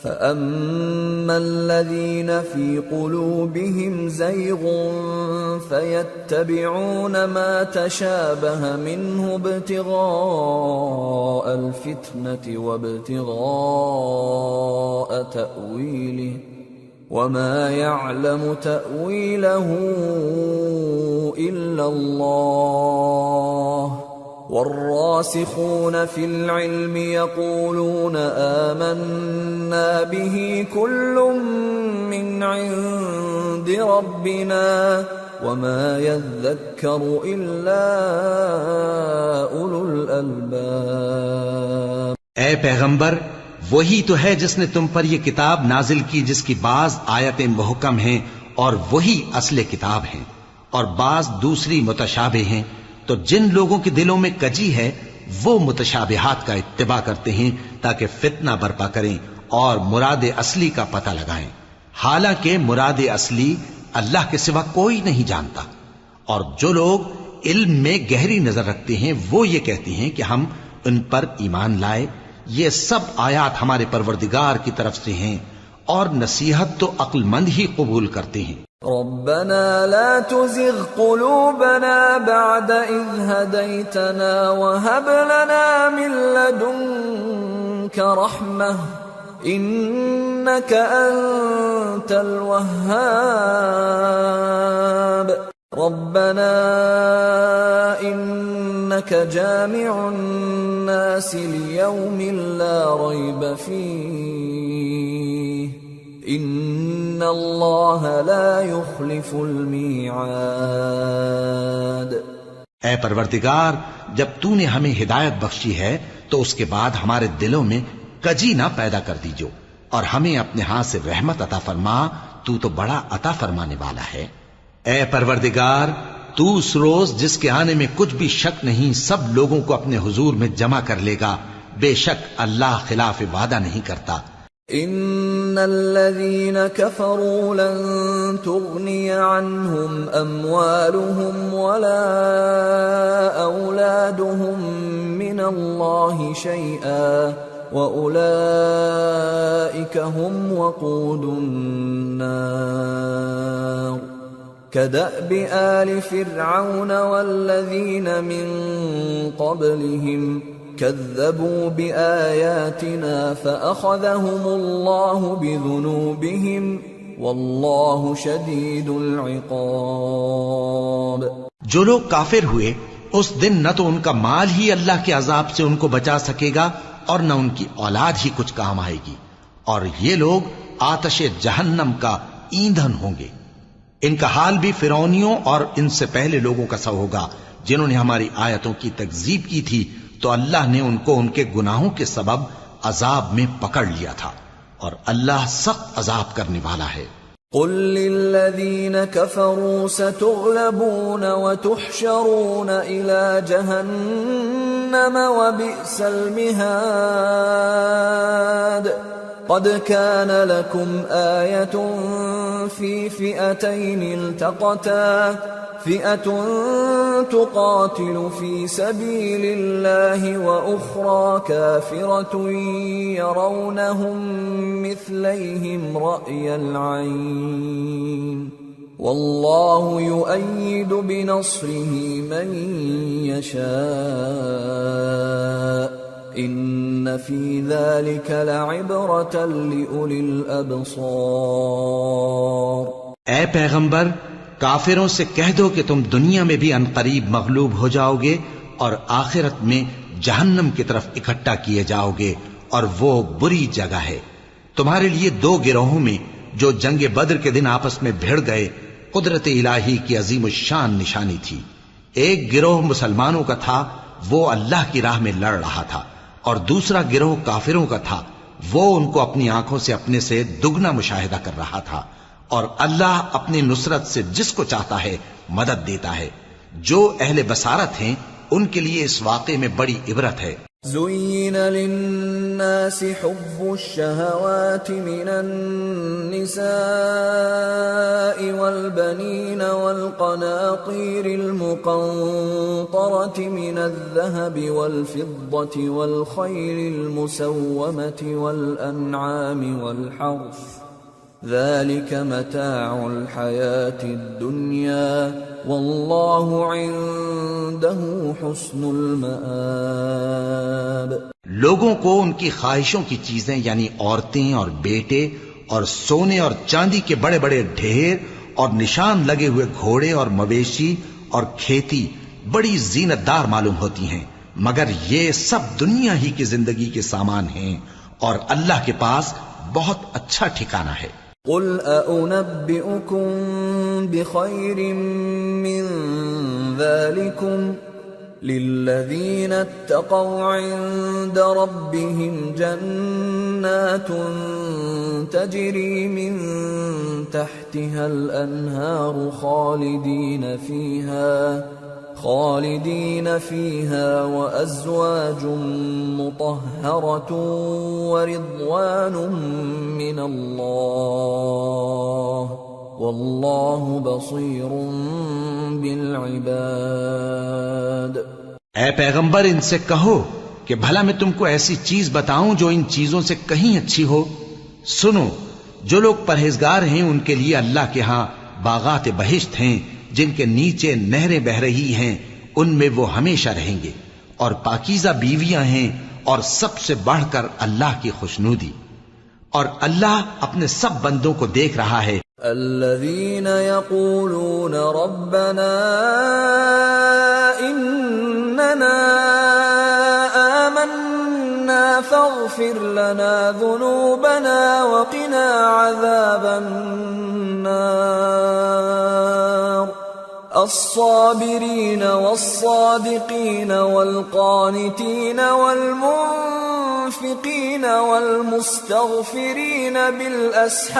فأما الذين في قلوبهم زيغ فيتبعون ما تشابه منه ابتغاء الفتنة وابتغاء تأويله وما يعلم تأويله إلا الله والراسخون في العلم يقولون آمنا به كل من عند ربنا وما يذكر إلا أولو الألباب۔ اے پیغمبر، وہی تو ہے جس نے تم پر یہ کتاب نازل کی جس کی بعض آیتیں محکم ہیں اور وہی اصل کتاب ہیں، اور بعض دوسری متشابہ ہیں۔ تو جن لوگوں کے دلوں میں کجی ہے وہ متشابہات کا اتباع کرتے ہیں تاکہ فتنہ برپا کریں اور مراد اصلی کا پتہ لگائیں، حالانکہ مراد اصلی اللہ کے سوا کوئی نہیں جانتا۔ اور جو لوگ علم میں گہری نظر رکھتے ہیں وہ یہ کہتے ہیں کہ ہم ان پر ایمان لائے۔ یہ سب آیات ہمارے پروردگار کی طرف سے ہیں، اور نصیحت تو عقل مند ہی قبول کرتے ہیں۔ ربنا لا تزغ قلوبنا بعد إذ هديتنا وهب لنا من لدنك رحمة إنك أنت الوهاب ربنا إنك جامع الناس ليوم لا ريب فيه ان اللہ لا يخلف الميعاد۔ اے پروردگار، جب تو نے ہمیں ہدایت بخشی ہے تو اس کے بعد ہمارے دلوں میں کجی نہ پیدا کر دیجو، اور ہمیں اپنے ہاتھ سے رحمت عطا فرما، تو بڑا عطا فرمانے والا ہے۔ اے پروردگار، تو اس روز جس کے آنے میں کچھ بھی شک نہیں سب لوگوں کو اپنے حضور میں جمع کر لے گا، بے شک اللہ خلاف وعدہ نہیں کرتا۔ ان الذين كفروا لن تغني عنهم اموالهم ولا اولادهم من الله شيئا واولئك هم وقود النار كدأب آل فرعون والذين من قبلهم كذبوا بآياتنا فأخذهم الله بذنوبهم والله شديد العقاب۔ جو لوگ کافر ہوئے اس دن نہ تو ان کا مال ہی اللہ کے عذاب سے ان کو بچا سکے گا اور نہ ان کی اولاد ہی کچھ کام آئے گی، اور یہ لوگ آتش جہنم کا ایندھن ہوں گے۔ ان کا حال بھی فرعونیوں اور ان سے پہلے لوگوں کا سا ہوگا جنہوں نے ہماری آیتوں کی تکذیب کی تھی، تو اللہ نے ان کو ان کے گناہوں کے سبب عذاب میں پکڑ لیا تھا، اور اللہ سخت عذاب کرنے والا ہے۔ قل للذین کفروا ستغلبون وتحشرون الى جہنم وبئس المہاد قد كان لكم آية في فئتين التقتا فئة تقاتل في سبيل الله وأخرى كافرة يرونهم مثليهم رأي العين والله يؤيد بنصره من يشاء ان فی ذلک لعبرۃ لأولی الابصار۔ اے پیغمبر کافروں سے کہہ دو کہ تم دنیا میں بھی عنقریب مغلوب ہو جاؤ گے اور آخرت میں جہنم کی طرف اکٹھا کیے جاؤ گے، اور وہ بری جگہ ہے۔ تمہارے لیے دو گروہوں میں جو جنگ بدر کے دن آپس میں بھیڑ گئے قدرت الہی کی عظیم الشان نشانی تھی۔ ایک گروہ مسلمانوں کا تھا، وہ اللہ کی راہ میں لڑ رہا تھا، اور دوسرا گروہ کافروں کا تھا، وہ ان کو اپنی آنکھوں سے اپنے سے دگنا مشاہدہ کر رہا تھا، اور اللہ اپنی نصرت سے جس کو چاہتا ہے مدد دیتا ہے۔ جو اہل بصارت ہیں ان کے لیے اس واقعے میں بڑی عبرت ہے۔ زين للناس حب الشهوات من النساء والبنين والقناطير المقنطرة من الذهب والفضة والخيل المسومة والأنعام والحرث ذلك متاع الحياة الدنيا والله عنده حسن المآب۔ لوگوں کو ان کی خواہشوں کی چیزیں یعنی عورتیں اور بیٹے اور سونے اور چاندی کے بڑے بڑے ڈھیر اور نشان لگے ہوئے گھوڑے اور مویشی اور کھیتی بڑی زینت دار معلوم ہوتی ہیں، مگر یہ سب دنیا ہی کی زندگی کے سامان ہیں، اور اللہ کے پاس بہت اچھا ٹھکانہ ہے۔ قل أنبئكم بخير من ذلكم للذين اتقوا عند ربهم جنات تجري من تحتها الأنهار خالدين فيها وأزواج مطهرة ورضوان من الله والله بصير بالعباد۔ اے پیغمبر ان سے کہو کہ بھلا میں تم کو ایسی چیز بتاؤں جو ان چیزوں سے کہیں اچھی ہو۔ سنو، جو لوگ پرہیزگار ہیں ان کے لیے اللہ کے ہاں باغات بہشت ہیں جن کے نیچے نہریں بہ رہی ہیں، ان میں وہ ہمیشہ رہیں گے، اور پاکیزہ بیویاں ہیں، اور سب سے بڑھ کر اللہ کی خوشنودی، اور اللہ اپنے سب بندوں کو دیکھ رہا ہے۔ الذين يقولون ربنا إننا آمنا فاغفر لنا ذنوبنا وقنا عذاب النار الصابرين والصادقين والقانتين والمنفقين والمستغفرين بالأسحار۔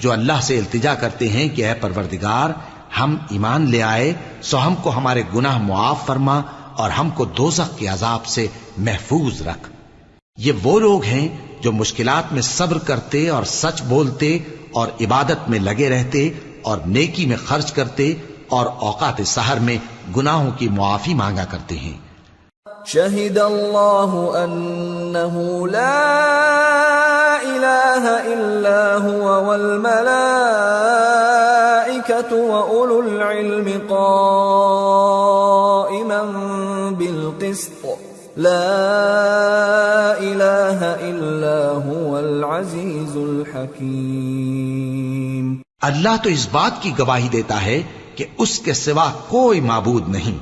جو اللہ سے التجا کرتے ہیں کہ اے پروردگار ہم ایمان لے آئے سو ہم کو ہمارے گناہ معاف فرما اور ہم کو دوزخ کے عذاب سے محفوظ رکھ. یہ وہ لوگ ہیں جو مشکلات میں صبر کرتے اور سچ بولتے اور عبادت میں لگے رہتے اور نیکی میں خرچ کرتے اور اوقات سحر میں گناہوں کی معافی مانگا کرتے ہیں. شہد اللہ انہ لا الہ الا هو والملائکۃ وأولو العلم قائما بالقسط لا الہ الا هو العزیز الحکیم. اللہ تو اس بات کی گواہی دیتا ہے کہ اس کے سوا کوئی معبود نہیں،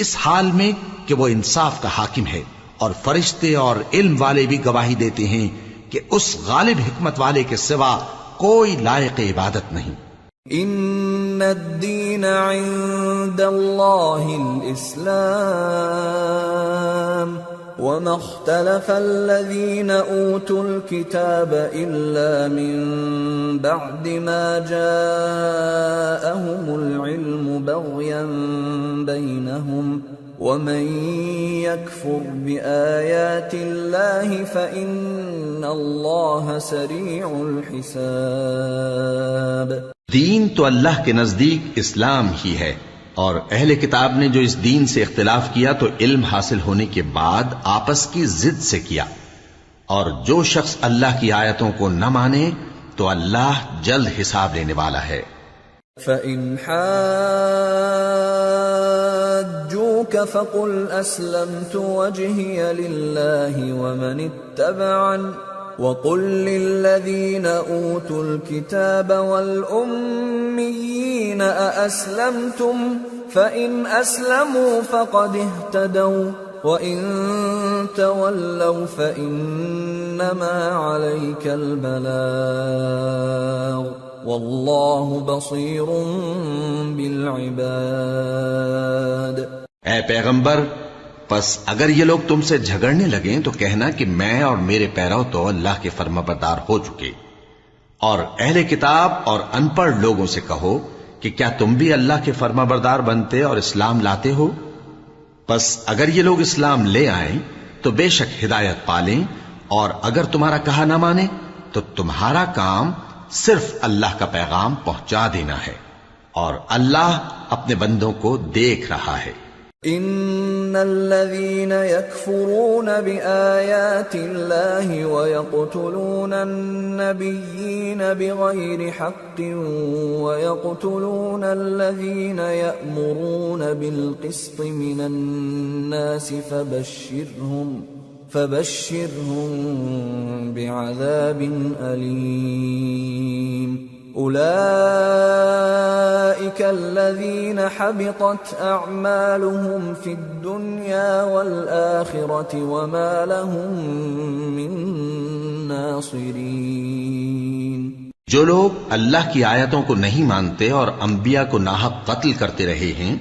اس حال میں کہ وہ انصاف کا حاکم ہے، اور فرشتے اور علم والے بھی گواہی دیتے ہیں کہ اس غالب حکمت والے کے سوا کوئی لائق عبادت نہیں. ان الدین عند اللہ الاسلام وما اختلف الذين اوتوا الكتاب الا من بعد ما جاءهم العلم بغيا بينهم ومن يكفر بآيات الله فإن الله سريع الحساب. دین تو اللہ کے نزدیک اسلام ہی ہے، اور اہل کتاب نے جو اس دین سے اختلاف کیا تو علم حاصل ہونے کے بعد آپس کی ضد سے کیا، اور جو شخص اللہ کی آیتوں کو نہ مانے تو اللہ جلد حساب لینے والا ہے. فَإِنْ حَاجُّوكَ فَقُلْ أَسْلَمْتُ وَجْهِيَ لِلَّهِ وَمَنِ اتَّبَعَنِ وَقُلْ لِلَّذِينَ أُوتُوا الْكِتَابَ وَالْأُمِّيِّينَ أَأَسْلَمْتُمْ فَإِنْ أَسْلَمُوا فَقَدِ اهْتَدَوْا وَإِنْ تَوَلَّوْا فَإِنَّمَا عَلَيْكَ الْبَلَاغُ وَاللَّهُ بَصِيرٌ بِالْعِبَادِ. اے پیغمبر، پس اگر یہ لوگ تم سے جھگڑنے لگیں تو کہنا کہ میں اور میرے پیرو تو اللہ کے فرمانبردار ہو چکے، اور اہل کتاب اور ان پڑھ لوگوں سے کہو کہ کیا تم بھی اللہ کے فرمانبردار بنتے اور اسلام لاتے ہو؟ پس اگر یہ لوگ اسلام لے آئیں تو بے شک ہدایت پالیں، اور اگر تمہارا کہا نہ مانے تو تمہارا کام صرف اللہ کا پیغام پہنچا دینا ہے، اور اللہ اپنے بندوں کو دیکھ رہا ہے. ان الذين يكفرون بآيات الله ويقتلون النبيين بغير حق ويقتلون الذين يأمرون بالقسط من الناس فبشرهم بعذاب أليم. أولئك الذين حبطت أعمالهم في الدنيا والآخرة وما لهم من ناصرين. جو لوگ اللہ کی آیتوں کو نہیں مانتے اور انبیاء کو ناحق قتل کرتے رہے ہیں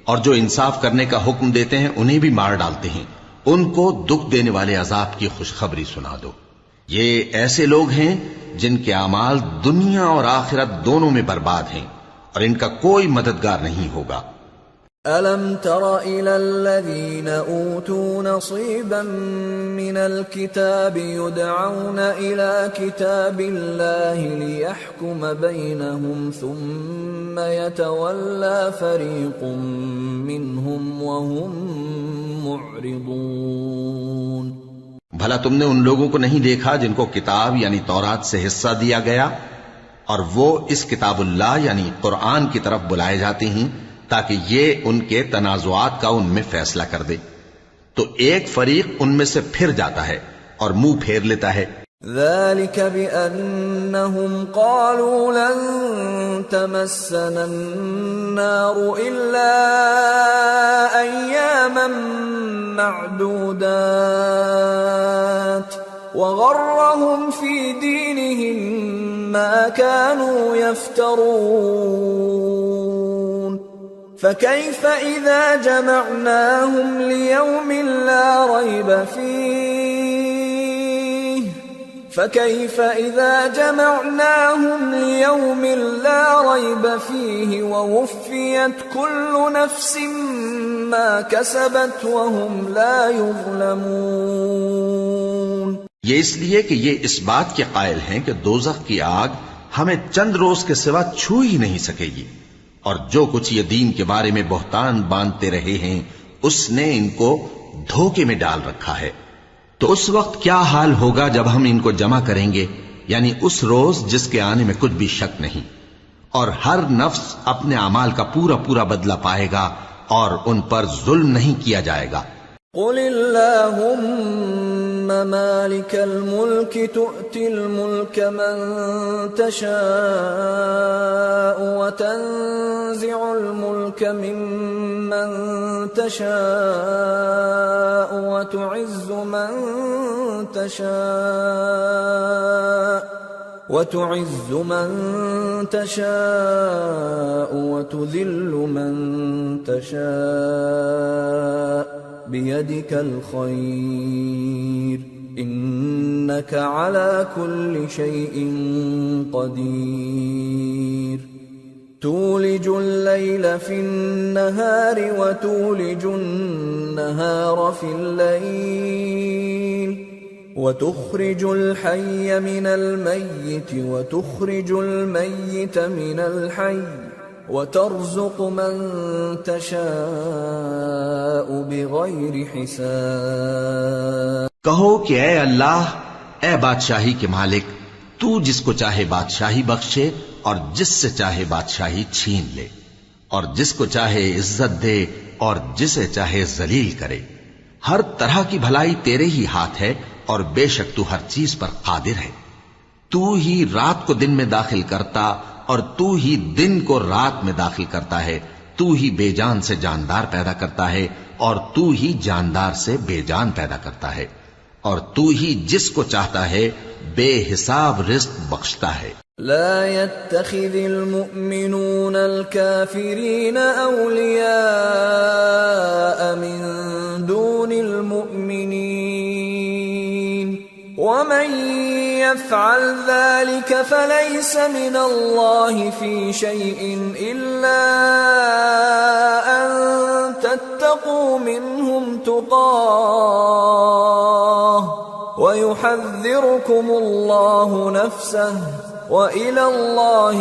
اور جو انصاف کرنے کا حکم دیتے ہیں انہیں بھی مار ڈالتے ہیں، ان کو دکھ دینے والے عذاب کی خوشخبری سنا دو. یہ ایسے لوگ ہیں جن کے اعمال دنیا اور آخرت دونوں میں برباد ہیں، اور ان کا کوئی مددگار نہیں ہوگا. أَلَمْ تَرَ إِلَى الَّذِينَ أُوتُوا نَصِيبًا مِّنَ الْكِتَابِ يُدْعَوْنَ إِلَى كِتَابِ اللَّهِ لِيَحْكُمَ بَيْنَهُمْ ثُمَّ يَتَوَلَّى فَرِيقٌ مِّنْهُمْ وَهُمْ مُعْرِضُونَ. بھلا تم نے ان لوگوں کو نہیں دیکھا جن کو کتاب یعنی تورات سے حصہ دیا گیا اور وہ اس کتاب اللہ یعنی قرآن کی طرف بلائے جاتے ہیں تاکہ یہ ان کے تنازعات کا ان میں فیصلہ کر دے، تو ایک فریق ان میں سے پھر جاتا ہے اور منہ پھیر لیتا ہے. ذلك بأنهم قالوا لن تمسنا النار إلا أياما معدودات وغرهم في دينهم ما كانوا يفترون فكيف إذا جمعناهم ليوم لا ريب فيه فكيف إذا جمعناهم ليوم لا ريب فيه ووفيت كل نفس ما كسبت وهم لا يظلمون. یہ اس لیے کہ یہ اس بات کے قائل ہیں کہ دوزخ کی آگ ہمیں چند روز کے سوا چھو ہی نہیں سکے گی، اور جو کچھ یہ دین کے بارے میں بہتان باندھتے رہے ہیں اس نے ان کو دھوکے میں ڈال رکھا ہے. تو اس وقت کیا حال ہوگا جب ہم ان کو جمع کریں گے، یعنی اس روز جس کے آنے میں کچھ بھی شک نہیں، اور ہر نفس اپنے اعمال کا پورا پورا بدلہ پائے گا اور ان پر ظلم نہیں کیا جائے گا. قل اللهم مالك الملك تؤتي الملك من تشاء وتنزع الملك ممن تشاء وتعز من تشاء وتذل من تشاء بيدك الخير إنك على كل شيء قدير. تولج الليل في النهار وتولج النهار في الليل وتخرج الحي من الميت وتخرج الميت من الحي وترزق من تشاء بغیر حساب. کہو کہ اے اللہ، اے بادشاہی کے مالک، تو جس کو چاہے بادشاہی بخشے اور جس سے چاہے بادشاہی چھین لے، اور جس کو چاہے عزت دے اور جسے چاہے ذلیل کرے. ہر طرح کی بھلائی تیرے ہی ہاتھ ہے اور بے شک تو ہر چیز پر قادر ہے. تو ہی رات کو دن میں داخل کرتا اور تو ہی دن کو رات میں داخل کرتا ہے. تو ہی بے جان سے جاندار پیدا کرتا ہے اور تو ہی جاندار سے بے جان پیدا کرتا ہے، اور تو ہی جس کو چاہتا ہے بے حساب رزق بخشتا ہے. لا يتخذ المؤمنون الكافرين أولياء من دون المؤمنين ومن يفعل ذلك فليس من الله في شيء إلا أن تتقوا منهم تقاه ويحذركم الله نفسه وإلى الله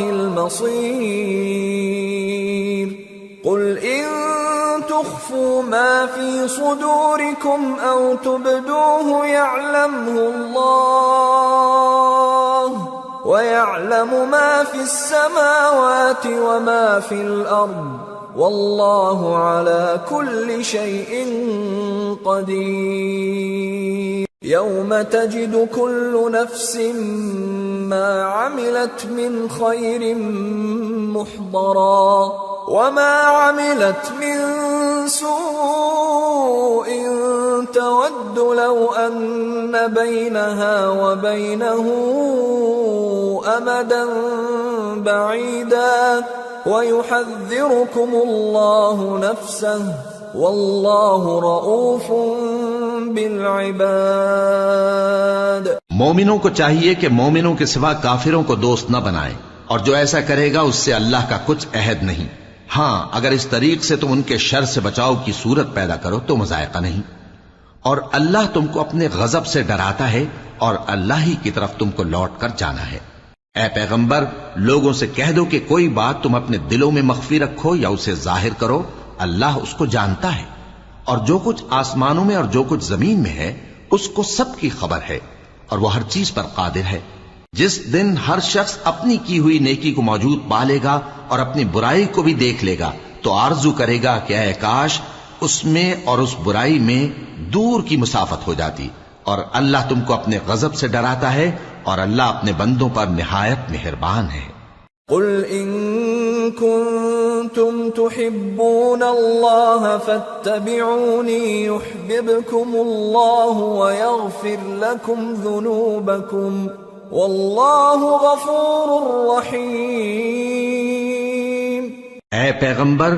المصير. قل إن تخفوا ما في صدوركم أو تبدوه يعلمه الله ويعلم ما في السماوات وما في الأرض والله على كل شيء قدير. يوم تجد كل نفس ما عملت من خير محضرا وما عملت من سوء تود لو أن بينها وبينه أمدا بعيدا ويحذركم الله نفسه والله رؤوف بالعباد. مومنوں کو چاہیے کہ مومنوں کے سوا کافروں کو دوست نہ بنائیں، اور جو ایسا کرے گا اس سے اللہ کا کچھ عہد نہیں. ہاں اگر اس طریق سے تم ان کے شر سے بچاؤ کی صورت پیدا کرو تو مذائقہ نہیں. اور اللہ تم کو اپنے غضب سے ڈراتا ہے اور اللہ ہی کی طرف تم کو لوٹ کر جانا ہے. اے پیغمبر، لوگوں سے کہہ دو کہ کوئی بات تم اپنے دلوں میں مخفی رکھو یا اسے ظاہر کرو، اللہ اس کو جانتا ہے، اور جو کچھ آسمانوں میں اور جو کچھ زمین میں ہے اس کو سب کی خبر ہے، اور وہ ہر چیز پر قادر ہے. جس دن ہر شخص اپنی کی ہوئی نیکی کو موجود پا لے گا اور اپنی برائی کو بھی دیکھ لے گا تو آرزو کرے گا کہ اے کاش اس میں اور اس برائی میں دور کی مسافت ہو جاتی. اور اللہ تم کو اپنے غضب سے ڈراتا ہے اور اللہ اپنے بندوں پر نہایت مہربان ہے. قل ان كنتم تحبون الله فاتبعوني يحببكم الله ويغفر لكم ذنوبكم والله غفور رحيم. اے پیغمبر،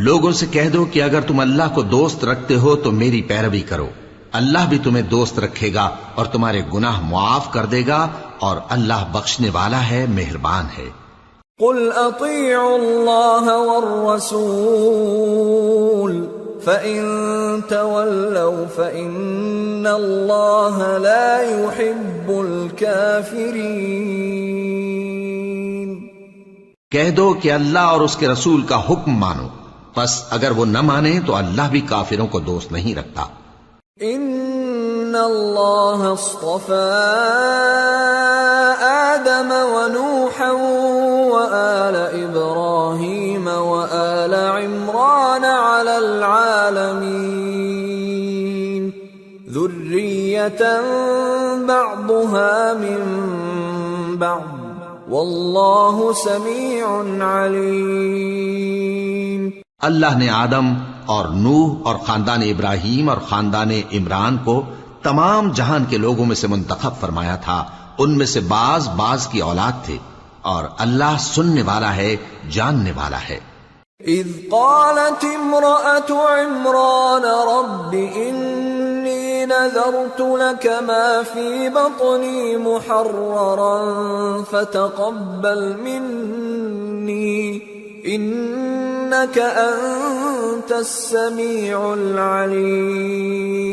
لوگوں سے کہہ دو کہ اگر تم اللہ کو دوست رکھتے ہو تو میری پیروی کرو، اللہ بھی تمہیں دوست رکھے گا اور تمہارے گناہ معاف کر دے گا، اور اللہ بخشنے والا ہے، مہربان ہے۔ قل اطیعوا اللہ والرسول فإن تولوا فإن اللہ لا يحب الكافرین۔ کہہ دو کہ اللہ اور اس کے رسول کا حکم مانو، پس اگر وہ نہ مانے تو اللہ بھی کافروں کو دوست نہیں رکھتا۔ ان اللہ اصطفى آدم ونوحا وآل ابراہیم وآل عمران على العالمین ذریة بعضها من بعض واللہ سمیع علیم۔ اللہ نے آدم اور نوح اور خاندان ابراہیم اور خاندان عمران کو تمام جہان کے لوگوں میں سے منتخب فرمایا تھا، ان میں سے بعض کی اولاد تھے، اور اللہ سننے والا ہے، جاننے والا ہے۔ اذ قالت امرأة عمران رب انی نذرت لك ما في بطني محررا فتقبل مني انك انت السميع العليم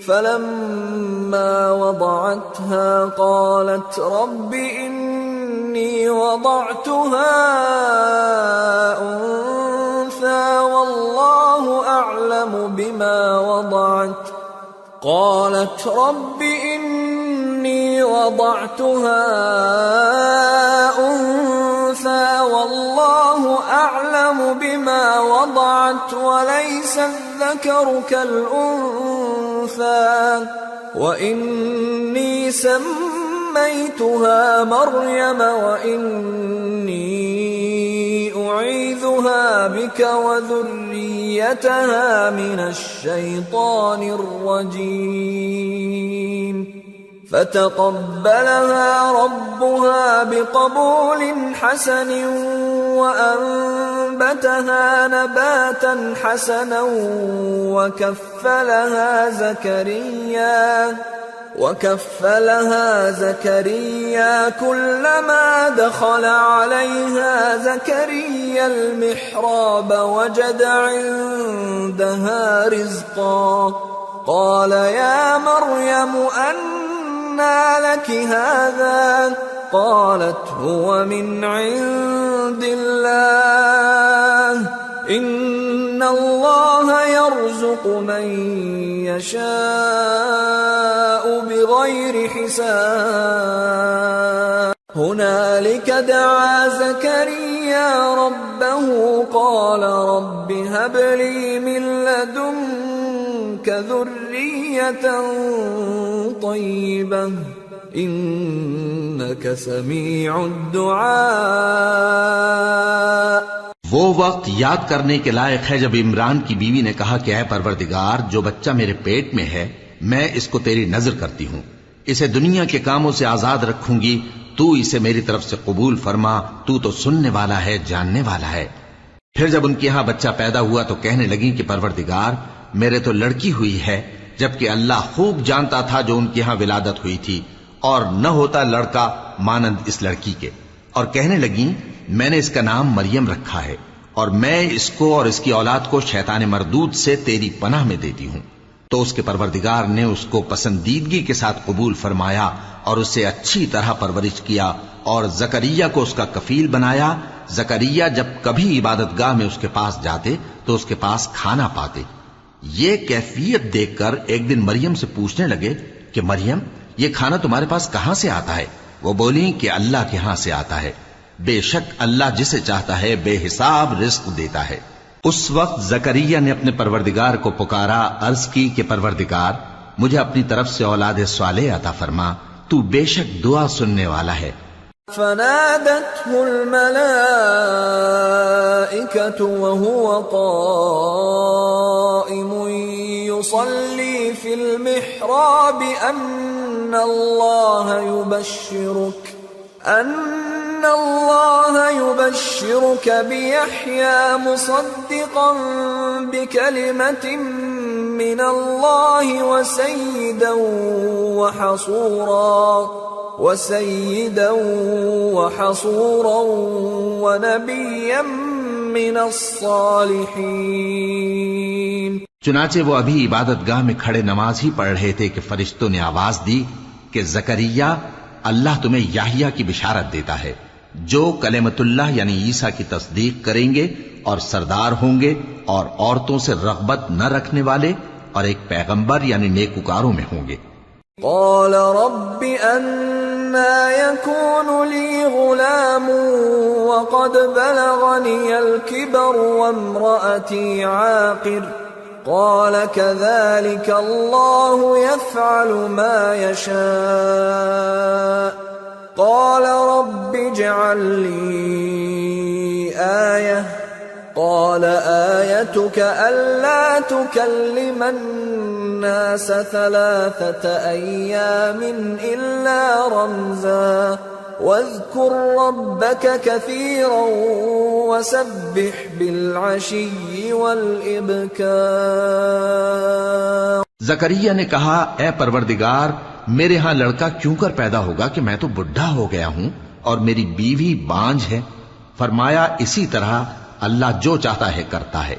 فلما وضعتها قالت رب إني وضعتها أنثى والله أعلم بما وضعت قالت رب إني وضعتها أنثى والله أعلم بما وضعت وليس الذكر كالأنثى وإني سميتها مريم وإني أعيذها بك وذريتها من الشيطان الرجيم فتقبلها ربها بقبول حسن وأنبتها نباتا حسنا وكفلها زكريا كلما دخل عليها زكريا المحراب وجد عندها رزقا قال يا مريم أنى لك هذا قالت هو من عند الله إن الله يرزق من يشاء بغير حساب هنالك دعا زكريا ربه قال رب هب لي من لدنك ذرية طيبة إنك سميع الدعاء۔ وہ وقت یاد کرنے کے لائق ہے جب عمران کی بیوی نے کہا کہ اے پروردگار، جو بچہ میرے پیٹ میں ہے میں اس کو تیری نذر کرتی ہوں، اسے دنیا کے کاموں سے آزاد رکھوں گی، تو اسے میری طرف سے قبول فرما، تو سننے والا ہے، جاننے والا ہے۔ پھر جب ان کے ہاں بچہ پیدا ہوا تو کہنے لگی کہ پروردگار میرے تو لڑکی ہوئی ہے، جبکہ اللہ خوب جانتا تھا جو ان کے ہاں ولادت ہوئی تھی، اور نہ ہوتا لڑکا مانند اس لڑکی کے، اور کہنے لگیں میں نے اس کا نام مریم رکھا ہے، اور میں اس کو اور اس کی اولاد کو شیطان مردود سے تیری پناہ میں دیتی ہوں۔ تو اس کے پروردگار نے اس کو پسندیدگی کے ساتھ قبول فرمایا اور اسے اچھی طرح پرورش کیا، اور زکریا کو اس کا کفیل بنایا۔ زکریا جب کبھی عبادت گاہ میں اس کے پاس جاتے تو اس کے پاس کھانا پاتے۔ یہ کیفیت دیکھ کر ایک دن مریم سے پوچھنے لگے کہ مریم یہ کھانا تمہارے پاس کہاں سے آتا ہے؟ وہ بولی کہ اللہ کے ہاں سے آتا ہے، بے شک اللہ جسے چاہتا ہے بے حساب رزق دیتا ہے۔ اس وقت زکریا نے اپنے پروردگار کو پکارا، عرض کی کہ پروردگار مجھے اپنی طرف سے اولاد صالح عطا فرما، تو بے شک دعا سننے والا ہے۔ فنادته الملائكة وهو قائم يصلي في المحراب أن الله الله يبشرك بيحيى مصدقا بكلمة من الله وسيدا وحصورا ونبيا من الصالحين. چنانچہ وہ ابھی عبادت گاہ میں کھڑے نماز ہی پڑھ رہے تھے کہ فرشتوں نے آواز دی کہ زکریا، اللہ تمہیں یحییٰ کی بشارت دیتا ہے جو کلمت اللہ یعنی عیسیٰ کی تصدیق کریں گے اور سردار ہوں گے اور عورتوں سے رغبت نہ رکھنے والے اور ایک پیغمبر یعنی نیکوکاروں میں ہوں گے. قال رب أنى يكون لي غلام وقد بلغني الكبر وامرأتي عاقر قال كذلك الله يفعل ما يشاء قال رب اجعل لي آية قال آيتك ألا تكلم الناس 3 أيام إلا رمزا واذكر ربك كثيرا وسبح بالعشي والإبكار. زکریا نے کہا، اے پروردگار، میرے ہاں لڑکا کیوں کر پیدا ہوگا کہ میں تو بڈھا ہو گیا ہوں اور میری بیوی بانجھ ہے. فرمایا اسی طرح اللہ جو چاہتا ہے کرتا ہے.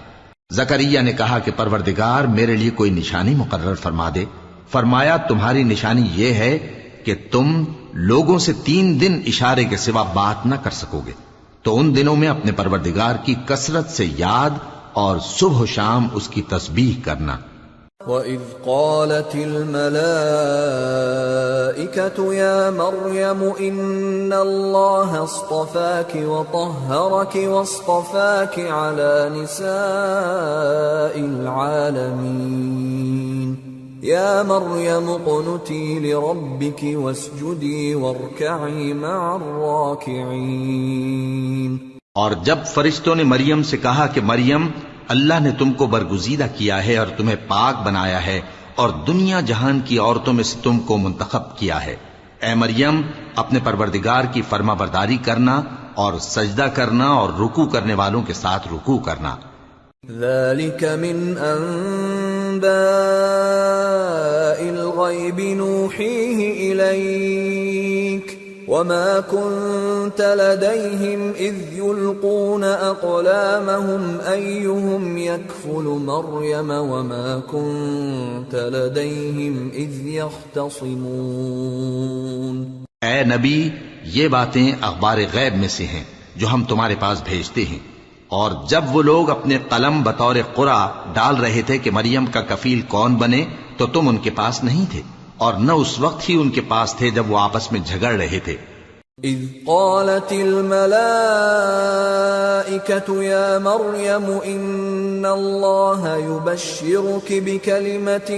زکریا نے کہا کہ پروردگار میرے لیے کوئی نشانی مقرر فرما دے. فرمایا تمہاری نشانی یہ ہے کہ تم لوگوں سے 3 دن اشارے کے سوا بات نہ کر سکو گے، تو ان دنوں میں اپنے پروردگار کی کثرت سے یاد اور صبح و شام اس کی تسبیح کرنا. وَإِذْ قَالَتِ الْمَلَائِكَةُ يَا مَرْيَمُ إِنَّ اللَّهَ اصْطَفَاكِ وَطَهَّرَكِ وَاصْطَفَاكِ عَلَى نِسَاءِ الْعَالَمِينَ يَا مَرْيَمُ اقْنُتِي لِرَبِّكِ وَاسْجُدِي وَارْكَعِي مَعَ الرَّاكِعِينَ. اور جب فرشتوں نے مریم سے کہا کہ مریم، اللہ نے تم کو برگزیدہ کیا ہے اور تمہیں پاک بنایا ہے اور دنیا جہان کی عورتوں میں سے تم کو منتخب کیا ہے، اے مریم اپنے پروردگار کی فرما برداری کرنا اور سجدہ کرنا اور رکوع کرنے والوں کے ساتھ رکوع کرنا. ذَلِكَ مِنْ أَنْبَاءِ الْغَيْبِ نُوحِيهِ إِلَيْكَ وَمَا كُنْتَ لَدَيْهِمْ إِذْ يُلْقُونَ أَقْلَامَهُمْ أَيُّهُمْ يَكْفُلُ مَرْيَمَ وَمَا كُنْتَ لَدَيْهِمْ إِذْ يَخْتَصِمُونَ. اے نبی، یہ باتیں اخبار غیب میں سے ہیں جو ہم تمہارے پاس بھیجتے ہیں. اور جب وہ لوگ اپنے قلم بطور قرعہ ڈال رہے تھے کہ مریم کا کفیل کون بنے تو تم ان کے پاس نہیں تھے اور نہ اس وقت ہی ان کے پاس تھے جب وہ آپس میں جھگڑ رہے تھے. اذ قالت الملائكة يا مريم ان الله يبشرك بكلمة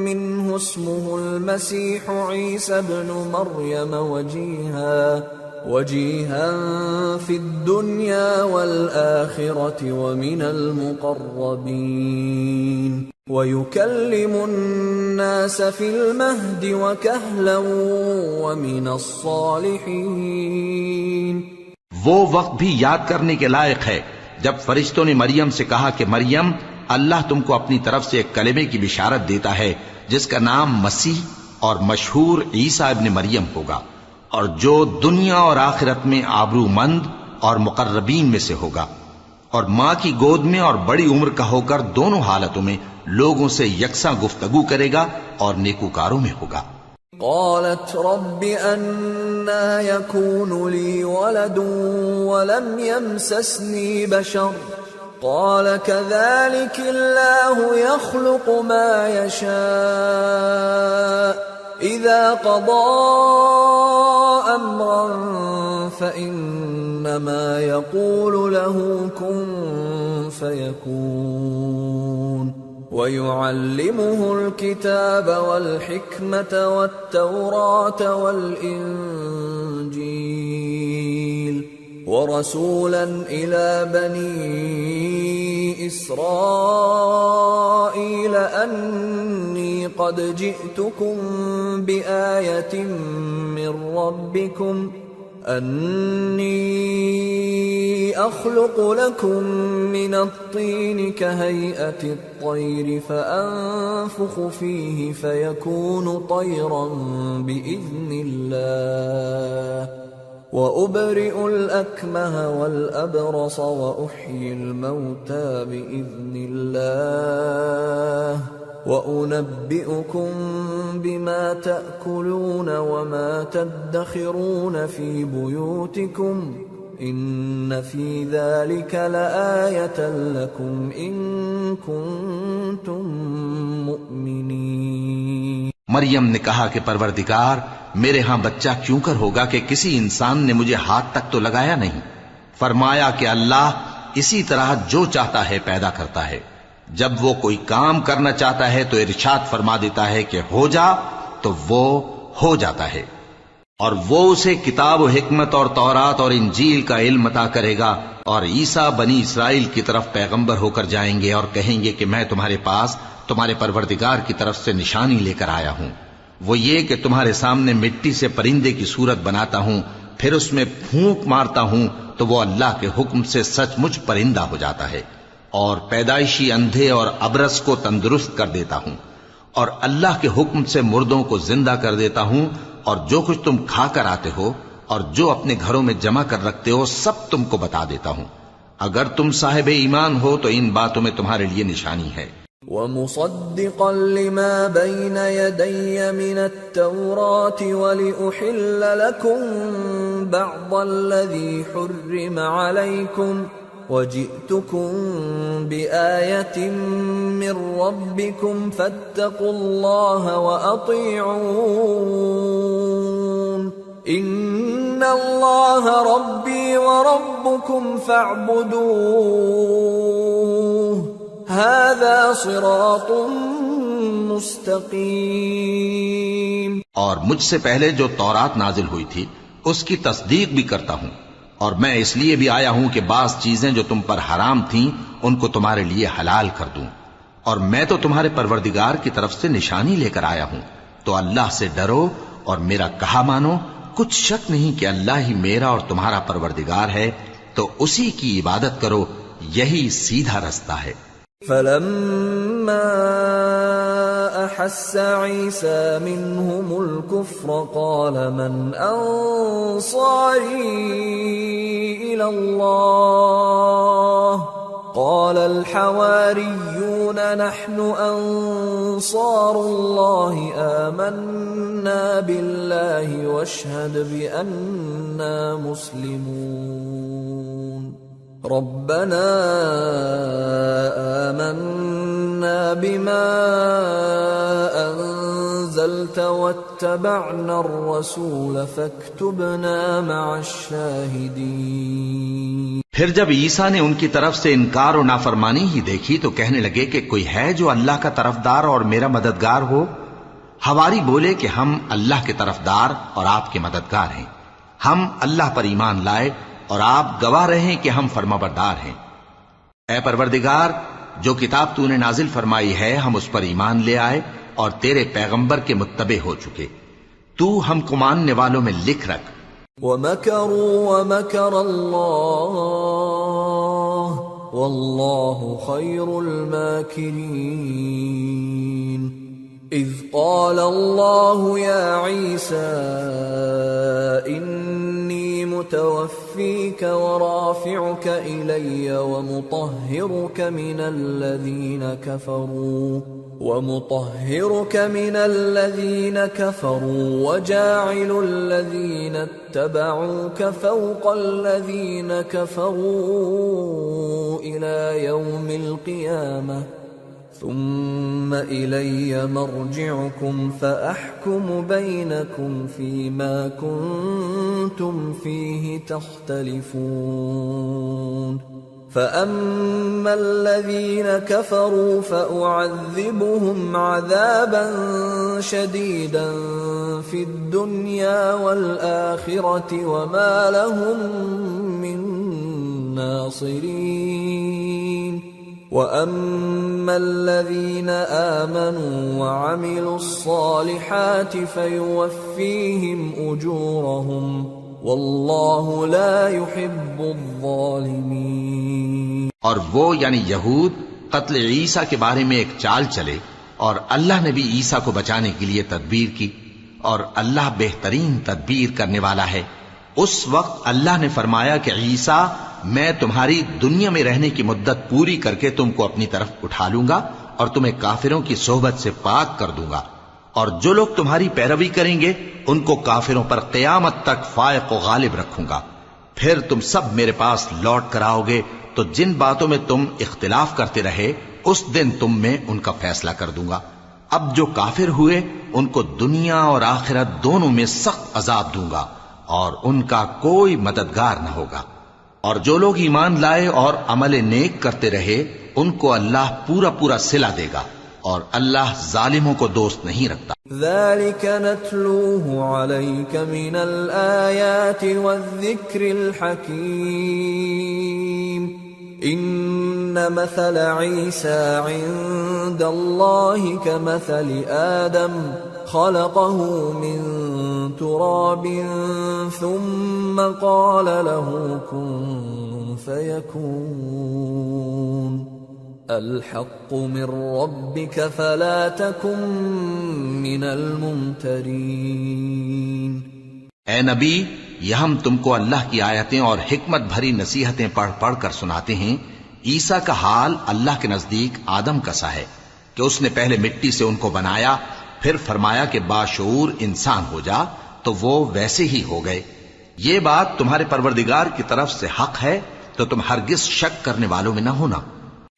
منه اسمه المسيح عيسى ابن مريم وجيها في الدنيا والآخرة ومن المقربين وَيُكَلِّمُ النَّاسَ فِي الْمَهْدِ وَكَهْلًا وَمِنَ الصَّالِحِينَ. وہ وقت بھی یاد کرنے کے لائق ہے جب فرشتوں نے مریم سے کہا کہ مریم، اللہ تم کو اپنی طرف سے ایک کلمے کی بشارت دیتا ہے جس کا نام مسیح اور مشہور عیسیٰ ابن مریم ہوگا، اور جو دنیا اور آخرت میں آبرو مند اور مقربین میں سے ہوگا، اور ماں کی گود میں اور بڑی عمر کا ہو کر دونوں حالتوں میں لوگوں سے یکساں گفتگو کرے گا اور نیکوکاروں میں ہوگا. قالت رب أنا يكون لي ولد ولم يمسسني بشر قال كذلك الله يخلق ما يشاء إذا قضى أمرا فإنما يقول له كن فيكون. وَيُعَلِّمُهُ الْكِتَابَ وَالْحِكْمَةَ وَالتَّوْرَاةَ وَالْإِنْجِيلَ وَرَسُولًا إِلَى بَنِي إِسْرَائِيلَ أَنِّي قَدْ جِئْتُكُمْ بِآيَةٍ مِّن رَّبِّكُمْ أني أخلق لكم من الطين كهيئة الطير فأنفخ فيه فيكون طيرا بإذن الله وأبرئ الأكمه والأبرص وأحيي الموتى بإذن الله وَأُنَبِّئُكُم بِمَا تَأْكُلُونَ وَمَا تَدَّخِرُونَ فِي بُيُوتِكُمْ إِنَّ فِي ذَلِكَ لَآيَةً لَكُمْ إِن كُنتُم مُّؤْمِنِينَ۔ مریم نے کہا کہ پروردگار میرے ہاں بچہ کیوں کر ہوگا کہ کسی انسان نے مجھے ہاتھ تک تو لگایا نہیں۔ فرمایا کہ اللہ اسی طرح جو چاہتا ہے پیدا کرتا ہے، جب وہ کوئی کام کرنا چاہتا ہے تو ارشاد فرما دیتا ہے کہ ہو جا تو وہ ہو جاتا ہے، اور وہ اسے کتاب و حکمت اور تورات اور انجیل کا علم عطا کرے گا، اور عیسیٰ بنی اسرائیل کی طرف پیغمبر ہو کر جائیں گے اور کہیں گے کہ میں تمہارے پاس تمہارے پروردگار کی طرف سے نشانی لے کر آیا ہوں، وہ یہ کہ تمہارے سامنے مٹی سے پرندے کی صورت بناتا ہوں، پھر اس میں پھونک مارتا ہوں تو وہ اللہ کے حکم سے سچ مچ پرندہ ہو جاتا ہے، اور پیدائشی اندھے اور ابرص کو تندرست کر دیتا ہوں، اور اللہ کے حکم سے مردوں کو زندہ کر دیتا ہوں، اور جو کچھ تم کھا کر آتے ہو اور جو اپنے گھروں میں جمع کر رکھتے ہو سب تم کو بتا دیتا ہوں۔ اگر تم صاحب ایمان ہو تو ان باتوں میں تمہارے لیے نشانی ہے۔ وَمُصَدِّقًا لِمَا بَيْنَ يَدَيَّ مِنَ التَّوْرَاةِ وَلِأُحِلَّ لَكُم بَعْضَ الَّذِي حُرِّمَ عَلَيْكُمْ وَجِئْتُكُم بِآيَةٍ مِّن رَّبِّكُمْ فَاتَّقُوا اللَّهَ وَأَطِيعُونِ إِنَّ اللَّهَ رَبِّي وَرَبُّكُمْ فَاعْبُدُوهُ هَذَا صِرَاطٌ مُسْتَقِيمٌ۔ اور مجھ سے پہلے جو تورات نازل ہوئی تھی اس کی تصدیق بھی کرتا ہوں، اور میں اس لیے بھی آیا ہوں کہ بعض چیزیں جو تم پر حرام تھیں ان کو تمہارے لیے حلال کر دوں، اور میں تو تمہارے پروردگار کی طرف سے نشانی لے کر آیا ہوں، تو اللہ سے ڈرو اور میرا کہا مانو۔ کچھ شک نہیں کہ اللہ ہی میرا اور تمہارا پروردگار ہے، تو اسی کی عبادت کرو، یہی سیدھا رستہ ہے۔ فَلَمَّا أَحَسَّ عِيسَى مِنْهُمُ الْكُفْرَ قَالَ مَنْ أَنصَارِي إِلَى اللَّهِ قَالَ الْحَوَارِيُّونَ نَحْنُ أَنصَارُ اللَّهِ آمَنَّا بِاللَّهِ وَاشْهَدْ بِأَنَّا مُسْلِمُونَ رَبَّنَا آمَنَّا بِمَا أَنزَلْتَ وَاتَّبَعْنَا الرَّسُولَ فَاكْتُبْنَا مَعَ الشَّاهِدِينَ۔ پھر جب عیسیٰ نے ان کی طرف سے انکار و نافرمانی ہی دیکھی تو کہنے لگے کہ کوئی ہے جو اللہ کا طرفدار اور میرا مددگار ہو؟ حواری بولے کہ ہم اللہ کے طرفدار اور آپ کے مددگار ہیں، ہم اللہ پر ایمان لائے اور آپ گواہ رہیں کہ ہم فرمانبردار ہیں۔ اے پروردگار، جو کتاب تو نے نازل فرمائی ہے ہم اس پر ایمان لے آئے اور تیرے پیغمبر کے متبع ہو چکے، تو ہم کو ماننے والوں میں لکھ رکھ۔ وَمَكَرُوا وَمَكَرَ اللَّهُ وَاللَّهُ خَيْرُ الْمَاكِرِينَ۔ إِذْ قَالَ اللَّهُ يَا عِيسَى إِنِّي مُتَوَفِّيكَ وَرَافِعُكَ إِلَيَّ وَمُطَهِّرُكَ مِنَ الَّذِينَ كَفَرُوا وَجَاعِلُ الَّذِينَ اتَّبَعُوكَ فَوْقَ الَّذِينَ كَفَرُوا إِلَى يَوْمِ الْقِيَامَةِ ثُمَّ إِلَيَّ مَرْجِعُكُمْ فَأَحْكُمُ بَيْنَكُمْ فِيمَا كُنتُمْ فِيهِ تَخْتَلِفُونَ فَأَمَّا الَّذِينَ كَفَرُوا فَأُعَذِّبُهُمْ عَذَابًا شَدِيدًا فِي الدُّنْيَا وَالْآخِرَةِ وَمَا لَهُم مِّن نَّاصِرِينَ وَأَمَّا الَّذِينَ آمَنُوا وَعَمِلُوا الصَّالِحَاتِ فَيُوَفِّيهِمْ أُجُورَهُمْ واللہ لا يحب الظالمین۔ اور وہ یعنی یہود قتل عیسیٰ کے بارے میں ایک چال چلے، اور اللہ نے بھی عیسیٰ کو بچانے کے لیے تدبیر کی، اور اللہ بہترین تدبیر کرنے والا ہے۔ اس وقت اللہ نے فرمایا کہ عیسیٰ، میں تمہاری دنیا میں رہنے کی مدت پوری کر کے تم کو اپنی طرف اٹھا لوں گا اور تمہیں کافروں کی صحبت سے پاک کر دوں گا، اور جو لوگ تمہاری پیروی کریں گے ان کو کافروں پر قیامت تک فائق و غالب رکھوں گا۔ پھر تم سب میرے پاس لوٹ کر آؤ گے تو جن باتوں میں تم اختلاف کرتے رہے اس دن تم میں ان کا فیصلہ کر دوں گا۔ اب جو کافر ہوئے ان کو دنیا اور آخرت دونوں میں سخت عذاب دوں گا اور ان کا کوئی مددگار نہ ہوگا، اور جو لوگ ایمان لائے اور عمل نیک کرتے رہے ان کو اللہ پورا پورا صلہ دے گا، اور اللہ ظالموں کو دوست نہیں رکھتا۔ ذلك نتلوه عليك من الآيات والذكر الحكيم إن مثل عيسى عند الله كمثل آدم خلقه من تراب ثم قال له كن فيكون الحق من ربك فلا تكن من الممترين۔ اے نبی، یہ ہم تم کو اللہ کی آیتیں اور حکمت بھری نصیحتیں پڑھ پڑھ کر سناتے ہیں۔ عیسیٰ کا حال اللہ کے نزدیک آدم کا سا ہے کہ اس نے پہلے مٹی سے ان کو بنایا، پھر فرمایا کہ باشعور انسان ہو جا، تو وہ ویسے ہی ہو گئے۔ یہ بات تمہارے پروردگار کی طرف سے حق ہے، تو تم ہرگز شک کرنے والوں میں نہ ہونا۔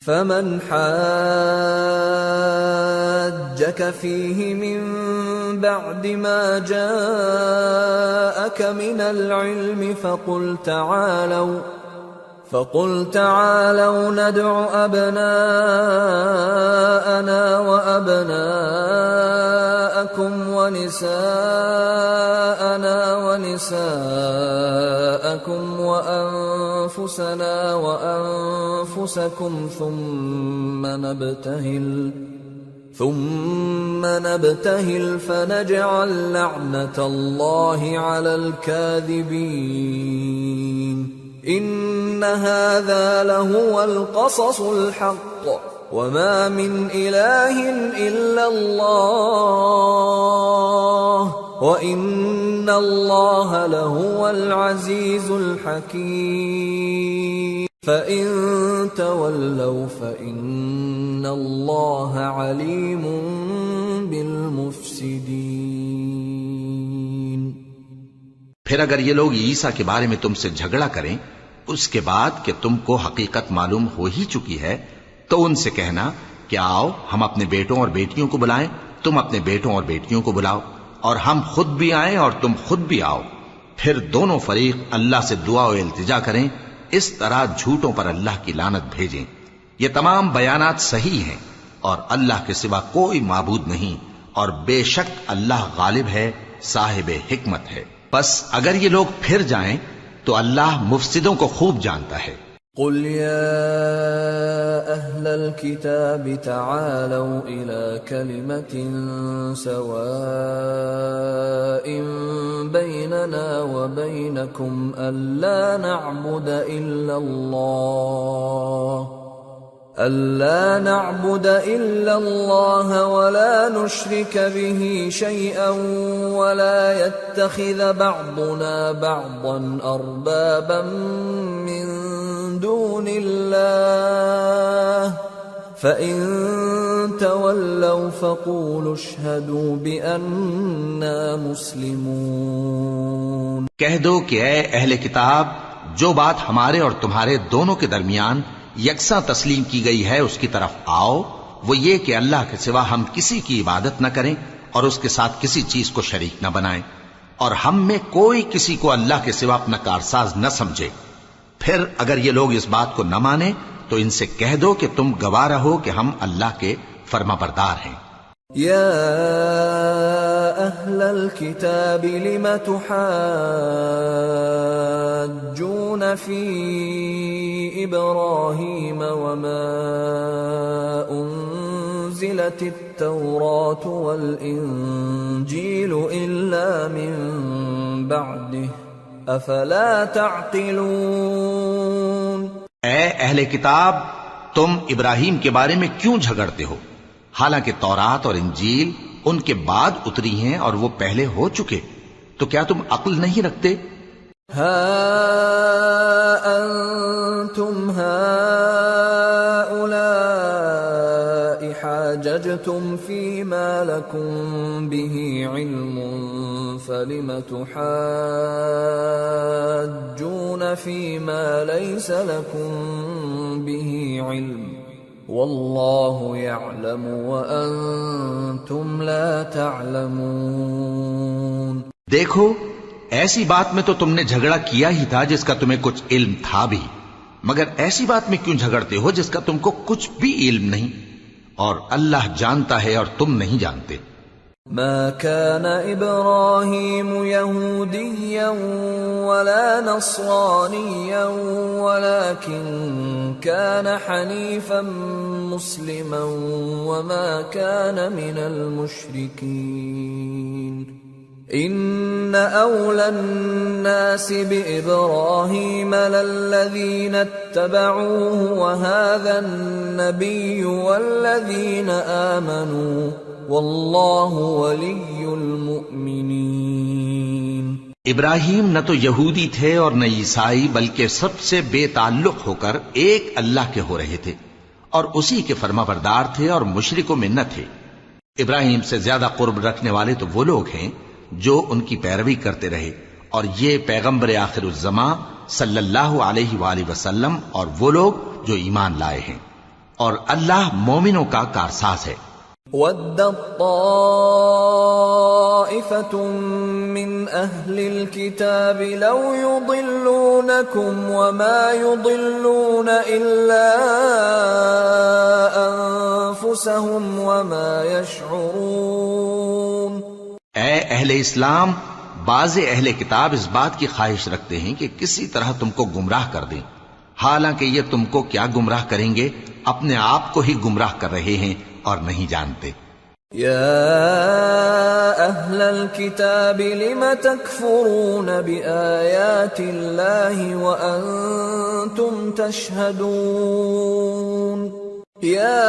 فمن حاجك فيه من بعد ما جاءك من العلم فقل تعالوا ندع أبناءنا وأبناءكم ونساءنا ونساءكم وأنفسنا وأنفسكم ثم نبتهل فنجعل لعنة الله على الكاذبين إن هذا لهو القصص الحق وما من إله إلا الله وإن الله لهو العزيز الحكيم فإن تولوا فإن الله عليم بالمفسدين۔ پھر اگر یہ لوگ عیسیٰ کے بارے میں تم سے جھگڑا کریں اس کے بعد کہ تم کو حقیقت معلوم ہو ہی چکی ہے، تو ان سے کہنا کہ آؤ ہم اپنے بیٹوں اور بیٹیوں کو بلائیں، تم اپنے بیٹوں اور بیٹیوں کو بلاؤ، اور ہم خود بھی آئیں اور تم خود بھی آؤ، پھر دونوں فریق اللہ سے دعا و التجا کریں، اس طرح جھوٹوں پر اللہ کی لعنت بھیجیں۔ یہ تمام بیانات صحیح ہیں، اور اللہ کے سوا کوئی معبود نہیں، اور بے شک اللہ غالب ہے، صاحب حکمت ہے۔ بس اگر یہ لوگ پھر جائیں تو اللہ مفسدوں کو خوب جانتا ہے۔ قل يا أهل الكتاب تعالوا إلى كلمة سواء بيننا وبينكم ألا نعبد إلا الله ولا نشرك به شيئا ولا يتخذ بعضنا بعضا أربابا من دون الله فإن تولوا فقولوا اشهدوا بأننا مسلمون۔ کہہ دو کہ اے اہل کتاب، جو بات ہمارے اور تمہارے دونوں کے درمیان یکساں تسلیم کی گئی ہے اس کی طرف آؤ، وہ یہ کہ اللہ کے سوا ہم کسی کی عبادت نہ کریں اور اس کے ساتھ کسی چیز کو شریک نہ بنائیں، اور ہم میں کوئی کسی کو اللہ کے سوا اپنا کارساز نہ سمجھے۔ پھر اگر یہ لوگ اس بات کو نہ مانیں تو ان سے کہہ دو کہ تم گواہ رہو کہ ہم اللہ کے فرما بردار ہیں۔ یا اہل الكتاب لم تحاجون فی ابراہیم وما انزلت التوراة والانجیل الا من بعده افلا تعقلون. اے اہل کتاب، تم ابراہیم کے بارے میں کیوں جھگڑتے ہو، حالانکہ تورات اور انجیل ان کے بعد اتری ہیں اور وہ پہلے ہو چکے، تو کیا تم عقل نہیں رکھتے؟ ہا انتم هؤلاء حاججتم فيما لكم به علم فلم تحاجون فيما ليس لكم به علم واللہ یعلم وانتم لا تعلمون. دیکھو، ایسی بات میں تو تم نے جھگڑا کیا ہی تھا جس کا تمہیں کچھ علم تھا بھی، مگر ایسی بات میں کیوں جھگڑتے ہو جس کا تم کو کچھ بھی علم نہیں، اور اللہ جانتا ہے اور تم نہیں جانتے. ما كان إبراهيم يهوديا ولا نصرانيا ولكن كان حنيفا مسلما وما كان من المشركين. إن أولى الناس بإبراهيم للذين اتبعوه وهذا النبي والذين آمنوا واللہ ولی المؤمنین. ابراہیم نہ تو یہودی تھے اور نہ عیسائی، بلکہ سب سے بے تعلق ہو کر ایک اللہ کے ہو رہے تھے اور اسی کے فرما بردار تھے اور مشرکوں میں نہ تھے. ابراہیم سے زیادہ قرب رکھنے والے تو وہ لوگ ہیں جو ان کی پیروی کرتے رہے، اور یہ پیغمبر آخر الزماں صلی اللہ علیہ وآلہ وسلم اور وہ لوگ جو ایمان لائے ہیں، اور اللہ مومنوں کا کارساز ہے. وَدَّت طَّائِفَةٌ مِّنْ أَهْلِ الْكِتَابِ لَوْ يُضِلُّونَكُمْ وَمَا يُضِلُّونَ إِلَّا أَنفُسَهُمْ وَمَا يَشْعُرُونَ. اے اہل اسلام، بعض اہل کتاب اس بات کی خواہش رکھتے ہیں کہ کسی طرح تم کو گمراہ کر دیں، حالانکہ یہ تم کو کیا گمراہ کریں گے، اپنے آپ کو ہی گمراہ کر رہے ہیں اور نہیں جانتے. یا اہل الکتاب لم تکفرون بآیات اللہ وانتم تشہدون. یا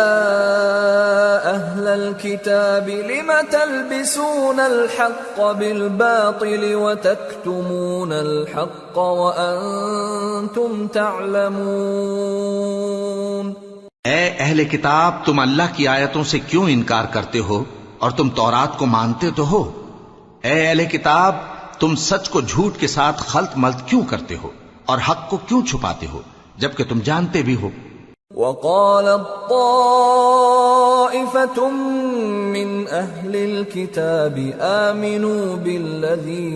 اہل الکتاب لم تلبسون الحق بالباطل وتکتمون الحق وانتم تعلمون. اے اہل کتاب، تم اللہ کی آیتوں سے کیوں انکار کرتے ہو اور تم تورات کو مانتے تو ہو؟ اے اہل کتاب، تم سچ کو جھوٹ کے ساتھ خلط ملط کیوں کرتے ہو اور حق کو کیوں چھپاتے ہو جبکہ تم جانتے بھی ہو؟ وَقَالَتْ طَائِفَةٌ مِّنْ أَهْلِ الْكِتَابِ آمِنُوا بِالَّذِي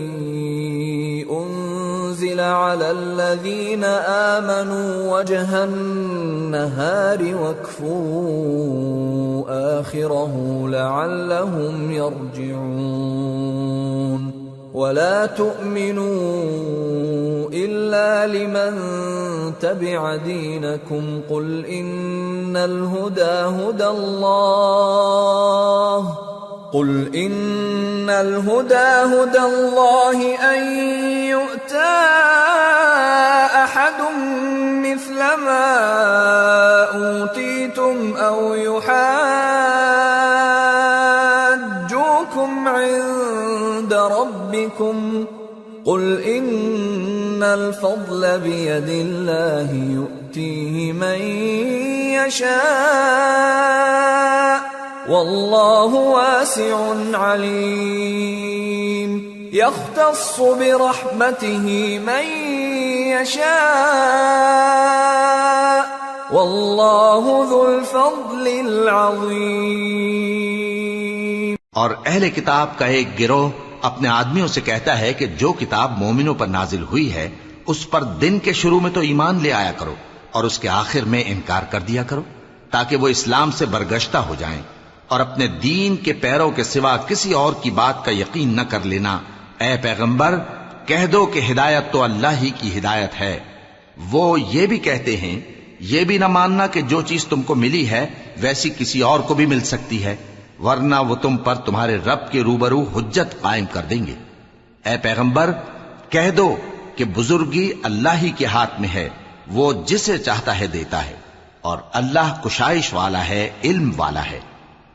أُنزِلَ عَلَى الَّذِينَ آمَنُوا وَجْهَ النَّهَارِ وَاكْفُرُوا آخِرَهُ لَعَلَّهُمْ يَرْجِعُونَ. وَلَا تُؤْمِنُوا إِلَّا لِمَن تَبِعَ دِينَكُمْ قُلْ إِنَّ الْهُدَى هُدَى اللَّهِ أَن يُؤْتَى أَحَدٌ مِثْلَ مَا أُوتِيتُمْ أَوْ يُحَاجُّوكُمْ عِندَ رَبِّكُمْ قُلْ إِنَّ الْفَضْلَ بِيَدِ اللَّهِ يُؤْتِيهِ مَن يَشَاءُ وَاللَّهُ وَاسِعٌ عَلِيمٌ. يَخْتَصُّ بِرَحْمَتِهِ مَن يَشَاءُ وَاللَّهُ ذُو الْفَضْلِ الْعَظِيمِ. اور اہل کتاب کا ایک گروہ اپنے آدمیوں سے کہتا ہے کہ جو کتاب مومنوں پر نازل ہوئی ہے اس پر دن کے شروع میں تو ایمان لے آیا کرو اور اس کے آخر میں انکار کر دیا کرو، تاکہ وہ اسلام سے برگشتہ ہو جائیں، اور اپنے دین کے پیروں کے سوا کسی اور کی بات کا یقین نہ کر لینا. اے پیغمبر، کہہ دو کہ ہدایت تو اللہ ہی کی ہدایت ہے. وہ یہ بھی کہتے ہیں، یہ بھی نہ ماننا کہ جو چیز تم کو ملی ہے ویسی کسی اور کو بھی مل سکتی ہے، ورنہ وہ تم پر تمہارے رب کے روبرو حجت قائم کر دیں گے. اے پیغمبر، کہہ دو کہ کہ بزرگی اللہ ہی کے ہاتھ میں ہے، وہ جسے چاہتا ہے دیتا ہے، اور اللہ کشائش والا ہے، علم والا ہے،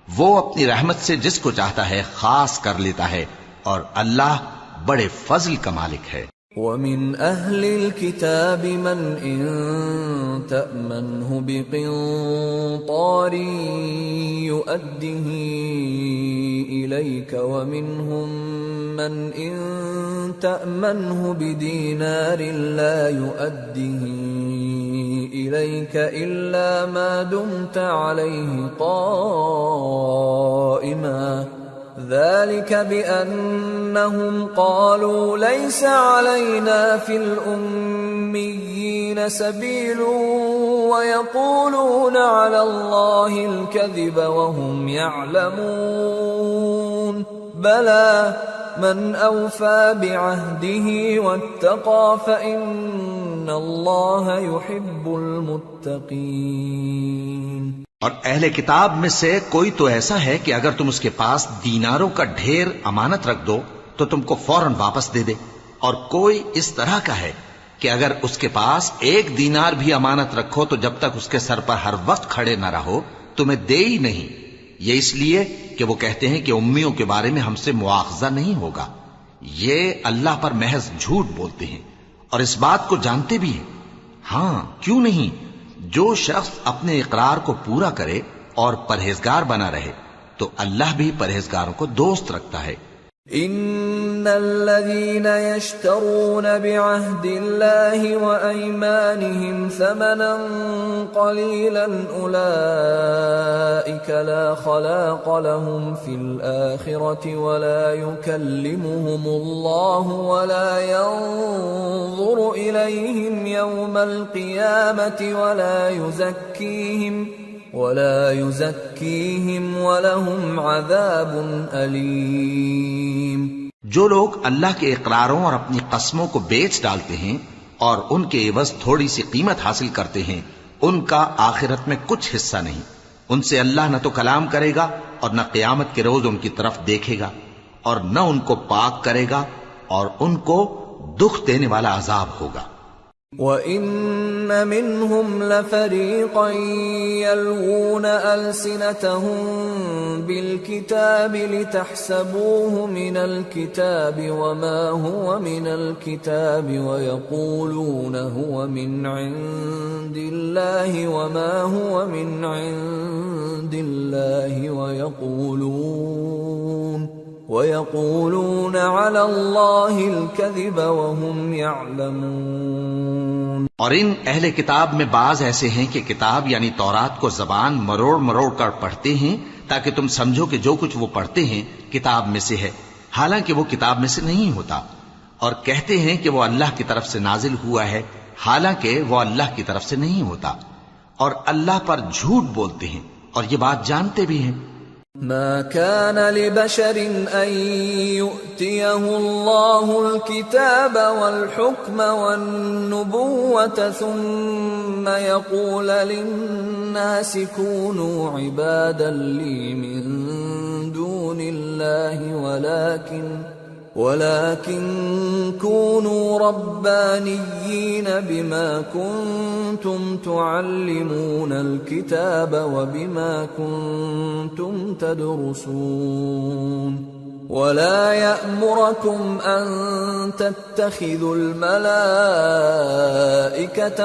وہ اپنی رحمت سے جس کو چاہتا ہے خاص کر لیتا ہے، اور اللہ بڑے فضل کا مالک ہے۔ وَمِنْ أَهْلِ الْكِتَابِ مَنْ إِنْ تَأْمَنْهُ بِقِنْطَارٍ يُؤَدِّهِ إِلَيْكَ وَمِنْهُمْ مَنْ إِنْ تَأْمَنْهُ بِدِينَارٍ لَا يُؤَدِّهِ إِلَيْكَ إِلَّا مَا دُمْتَ عَلَيْهِ قَائِمًا ذلك بأنهم قالوا ليس علينا في الأميين سبيل ويقولون على الله الكذب وهم يعلمون بلى من أوفى بعهده واتقى فإن الله يحب المتقين۔ اور اہل کتاب میں سے کوئی تو ایسا ہے کہ اگر تم اس کے پاس دیناروں کا ڈھیر امانت رکھ دو تو تم کو فوراً واپس دے دے، اور کوئی اس طرح کا ہے کہ اگر اس کے پاس 1 دینار بھی امانت رکھو تو جب تک اس کے سر پر ہر وقت کھڑے نہ رہو تمہیں دے ہی نہیں، یہ اس لیے کہ وہ کہتے ہیں کہ امیوں کے بارے میں ہم سے مواخذہ نہیں ہوگا۔ یہ اللہ پر محض جھوٹ بولتے ہیں اور اس بات کو جانتے بھی ہیں۔ ہاں کیوں نہیں، جو شخص اپنے اقرار کو پورا کرے اور پرہیزگار بنا رہے تو اللہ بھی پرہیزگاروں کو دوست رکھتا ہے۔ ان الذين يشترون بعهد الله وايمانهم ثمنا قليلا اولئك لا خلاق لهم في الاخره ولا يكلمهم الله ولا ينظر اليهم يوم القيامه ولا يزكيهم ولهم عذاب أليم۔ جو لوگ اللہ کے اقراروں اور اپنی قسموں کو بیچ ڈالتے ہیں اور ان کے عوض تھوڑی سی قیمت حاصل کرتے ہیں، ان کا آخرت میں کچھ حصہ نہیں، ان سے اللہ نہ تو کلام کرے گا اور نہ قیامت کے روز ان کی طرف دیکھے گا، اور نہ ان کو پاک کرے گا، اور ان کو دکھ دینے والا عذاب ہوگا۔ وَإِنَّ مِنْهُمْ لَفَرِيقًا يَلْوُونَ أَلْسِنَتَهُمْ بِالْكِتَابِ لِتَحْسَبُوهُ مِنَ الْكِتَابِ وَمَا هُوَ مِنَ الْكِتَابِ وَيَقُولُونَ هُوَ مِنْ عِنْدِ اللَّهِ وَمَا هُوَ مِنْ عِنْدِ اللَّهِ وَيَقُولُونَ عَلَى اللَّهِ الْكَذِبَ وَهُمْ يَعْلَمُونَ۔ اور ان اہل کتاب میں بعض ایسے ہیں کہ کتاب یعنی تورات کو زبان مروڑ مروڑ کر پڑھتے ہیں تاکہ تم سمجھو کہ جو کچھ وہ پڑھتے ہیں کتاب میں سے ہے، حالانکہ وہ کتاب میں سے نہیں ہوتا، اور کہتے ہیں کہ وہ اللہ کی طرف سے نازل ہوا ہے، حالانکہ وہ اللہ کی طرف سے نہیں ہوتا، اور اللہ پر جھوٹ بولتے ہیں اور یہ بات جانتے بھی ہیں۔ ما كان لبشر أن يؤتيه الله الكتاب والحكم والنبوة ثم يقول للناس كونوا عبادا لي من دون الله ولكن كونوا ربانيين بما كنتم تعلمون الكتاب وبما كنتم تدرسون ولا يأمركم أن تتخذوا الملائكة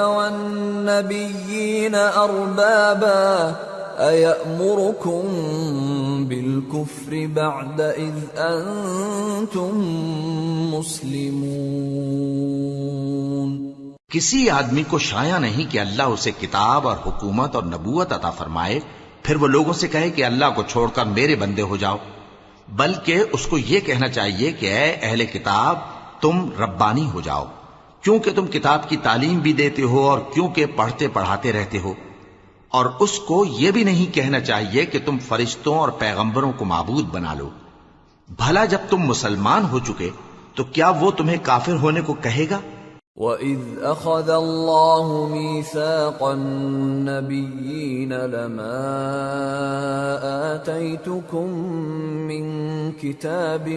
والنبيين أربابا أَيَأْمُرُكُمْ بِالْكُفْرِ بَعْدَ إِذْ أَنْتُمْ مُسْلِمُونَ۔ کسی آدمی کو شایع نہیں کہ اللہ اسے کتاب اور حکومت اور نبوت عطا فرمائے پھر وہ لوگوں سے کہے کہ اللہ کو چھوڑ کر میرے بندے ہو جاؤ، بلکہ اس کو یہ کہنا چاہیے کہ اے اہل کتاب تم ربانی ہو جاؤ، کیونکہ تم کتاب کی تعلیم بھی دیتے ہو اور کیونکہ پڑھتے پڑھاتے رہتے ہو، اور اس کو یہ بھی نہیں کہنا چاہیے کہ تم فرشتوں اور پیغمبروں کو معبود بنا لو۔ بھلا جب تم مسلمان ہو چکے تو کیا وہ تمہیں کافر ہونے کو کہے گا؟ وَإِذْ أَخَذَ اللَّهُ مِيثَاقَ النَّبِيِّينَ لَمَا آتَيْتُكُم مِّن كِتَابٍ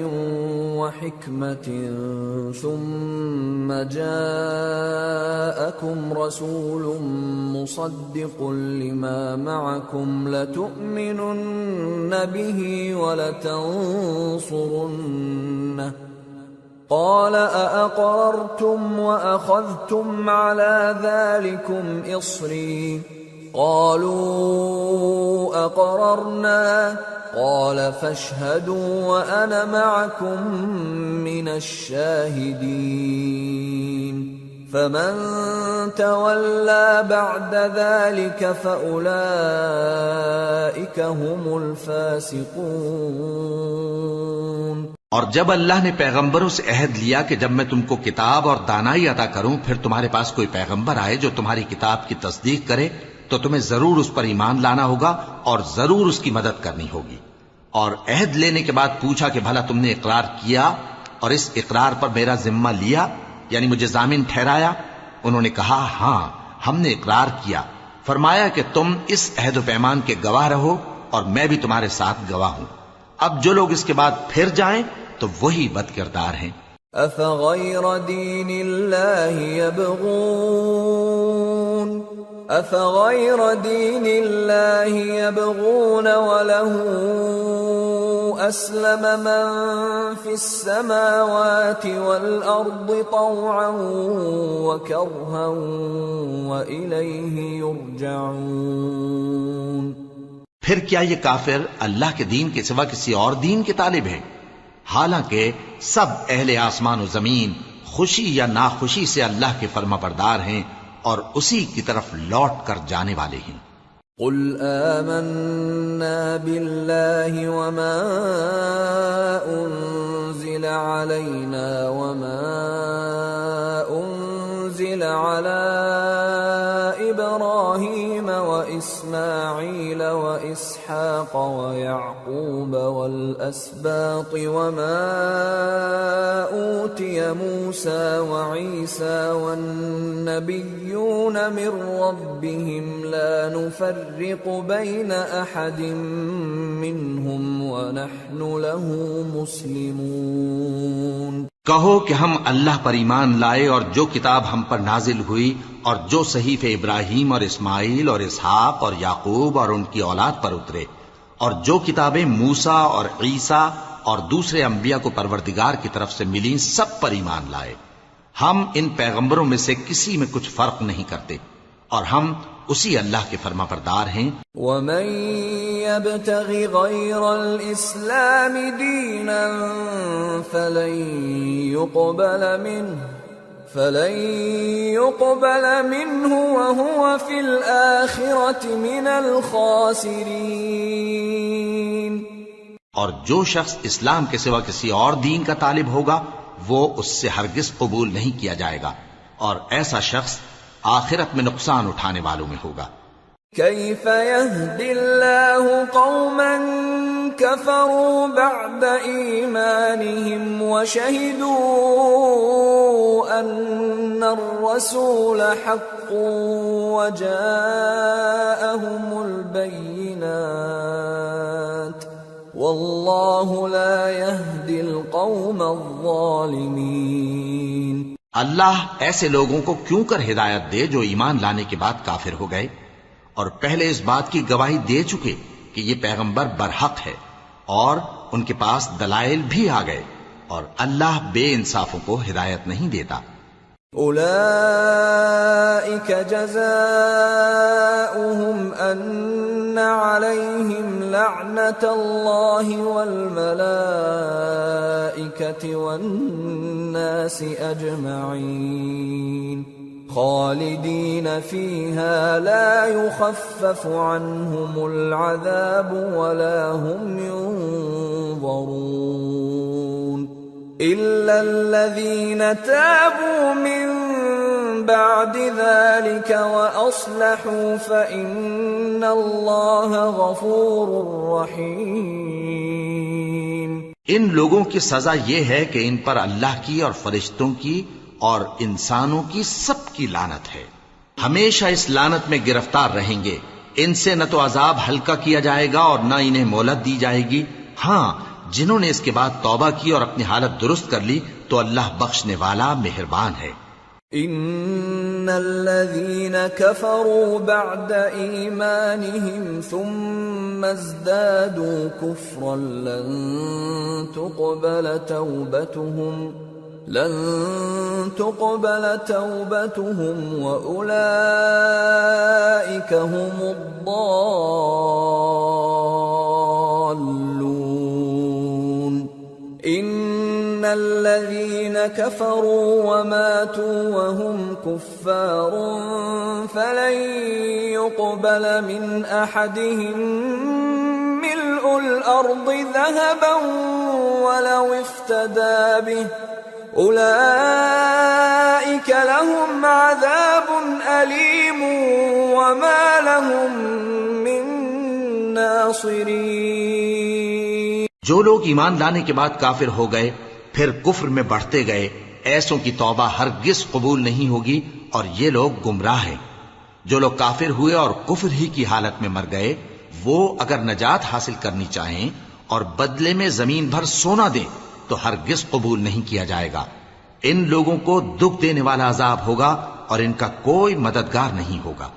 وَحِكْمَةٍ ثُمَّ جَاءَكُمْ رَسُولٌ مُّصَدِّقٌ لِّمَا مَعَكُمْ لَتُؤْمِنُنَّ بِهِ وَلَتَنصُرُنَّهُ قال أأقررتم وأخذتم على ذلكم إصري قالوا أقررنا قال فاشهدوا وأنا معكم من الشاهدين فمن تولى بعد ذلك فأولئك هم الفاسقون۔ اور جب اللہ نے پیغمبروں سے عہد لیا کہ جب میں تم کو کتاب اور دانائی عطا کروں پھر تمہارے پاس کوئی پیغمبر آئے جو تمہاری کتاب کی تصدیق کرے تو تمہیں ضرور اس پر ایمان لانا ہوگا اور ضرور اس کی مدد کرنی ہوگی۔ اور عہد لینے کے بعد پوچھا کہ بھلا تم نے اقرار کیا اور اس اقرار پر میرا ذمہ لیا، یعنی مجھے ضامن ٹھہرایا؟ انہوں نے کہا ہاں ہم نے اقرار کیا۔ فرمایا کہ تم اس عہد و پیمان کے گواہ رہو اور میں بھی تمہارے ساتھ گواہ ہوں۔ اب جو لوگ اس کے بعد پھر جائیں تو وہی بد کردار ہیں۔ أفغير دين الله يبغون وله أسلم من في السماوات والأرض طوعا وكرها وإليه يرجعون۔ پھر کیا یہ کافر اللہ کے دین کے سوا کسی اور دین کے طالب ہیں؟ حالانکہ سب اہل آسمان و زمین خوشی یا ناخوشی سے اللہ کے فرما بردار ہیں اور اسی کی طرف لوٹ کر جانے والے ہیں۔ قل آمنا بالله وما أنزل علينا وما أنزل على إبراهيم وإسماعيل وإسحاق ويعقوب والأسباط وما أوتي موسى وعيسى والنبيون من ربهم لا نفرق بين أحد منهم ونحن له مسلمون۔ کہو کہ ہم اللہ پر ایمان لائے اور جو کتاب ہم پر نازل ہوئی اور جو صحیفے ابراہیم اور اسماعیل اور اسحاق اور یعقوب اور ان کی اولاد پر اترے اور جو کتابیں موسیٰ اور عیسیٰ اور دوسرے انبیاء کو پروردگار کی طرف سے ملیں سب پر ایمان لائے۔ ہم ان پیغمبروں میں سے کسی میں کچھ فرق نہیں کرتے اور ہم اسی اللہ کے فرما بردار ہیں۔ وَمَن يَبْتَغِ غَيْرَ الْإِسْلَامِ دِينًا فَلَن يُقْبَلَ مِنْهُ وَهُوَ فِي الْآخِرَةِ مِنَ الْخَاسِرِينَ۔ اور جو شخص اسلام کے سوا کسی اور دین کا طالب ہوگا وہ اس سے ہرگز قبول نہیں کیا جائے گا اور ایسا شخص آخرت میں نقصان اٹھانے والوں میں ہوگا۔ كيف يهدي الله قوما كفروا بعد إيمانهم وشهدوا أن الرسول حق وجاءهم البينات والله لا يهدي القوم الظالمين۔ اللہ ایسے لوگوں کو کیوں کر ہدایت دے جو ایمان لانے کے بعد کافر ہو گئے اور پہلے اس بات کی گواہی دے چکے کہ یہ پیغمبر برحق ہے اور ان کے پاس دلائل بھی آ گئے، اور اللہ بے انصافوں کو ہدایت نہیں دیتا۔ أولئك جزاؤهم أن عليهم لعنة الله والملائكة والناس أجمعين خالدين فيها لا يخفف عنهم العذاب ولا هم ينظرون إلا الذين تابوا من بعد ذلك وأصلحوا فإن الله غفور رحيم۔ ان لوگوں کی سزا یہ ہے کہ ان پر اللہ کی اور فرشتوں کی اور انسانوں کی سب کی لعنت ہے، ہمیشہ اس لعنت میں گرفتار رہیں گے۔ ان سے نہ تو عذاب ہلکا کیا جائے گا اور نہ انہیں مہلت دی جائے گی۔ ہاں، جنہوں نے اس کے بعد توبہ کی اور اپنی حالت درست کر لی تو اللہ بخشنے والا مہربان ہے۔ ان الذين كفروا بعد ایمانهم ثم ازدادوا كفرا لن تقبل توبتهم واولئك هم الضالون۔ ان الذين كفروا وماتوا وهم كفار فلن يقبل من احدهم ملء الارض ذهبا ولو افتدى به اولئك لهم عذاب الیم وما لهم من ناصرین۔ جو لوگ ایمان لانے کے بعد کافر ہو گئے پھر کفر میں بڑھتے گئے، ایسوں کی توبہ ہرگز قبول نہیں ہوگی اور یہ لوگ گمراہ ہیں۔ جو لوگ کافر ہوئے اور کفر ہی کی حالت میں مر گئے، وہ اگر نجات حاصل کرنی چاہیں اور بدلے میں زمین بھر سونا دیں تو ہرگز قبول نہیں کیا جائے گا۔ ان لوگوں کو دکھ دینے والا عذاب ہوگا اور ان کا کوئی مددگار نہیں ہوگا۔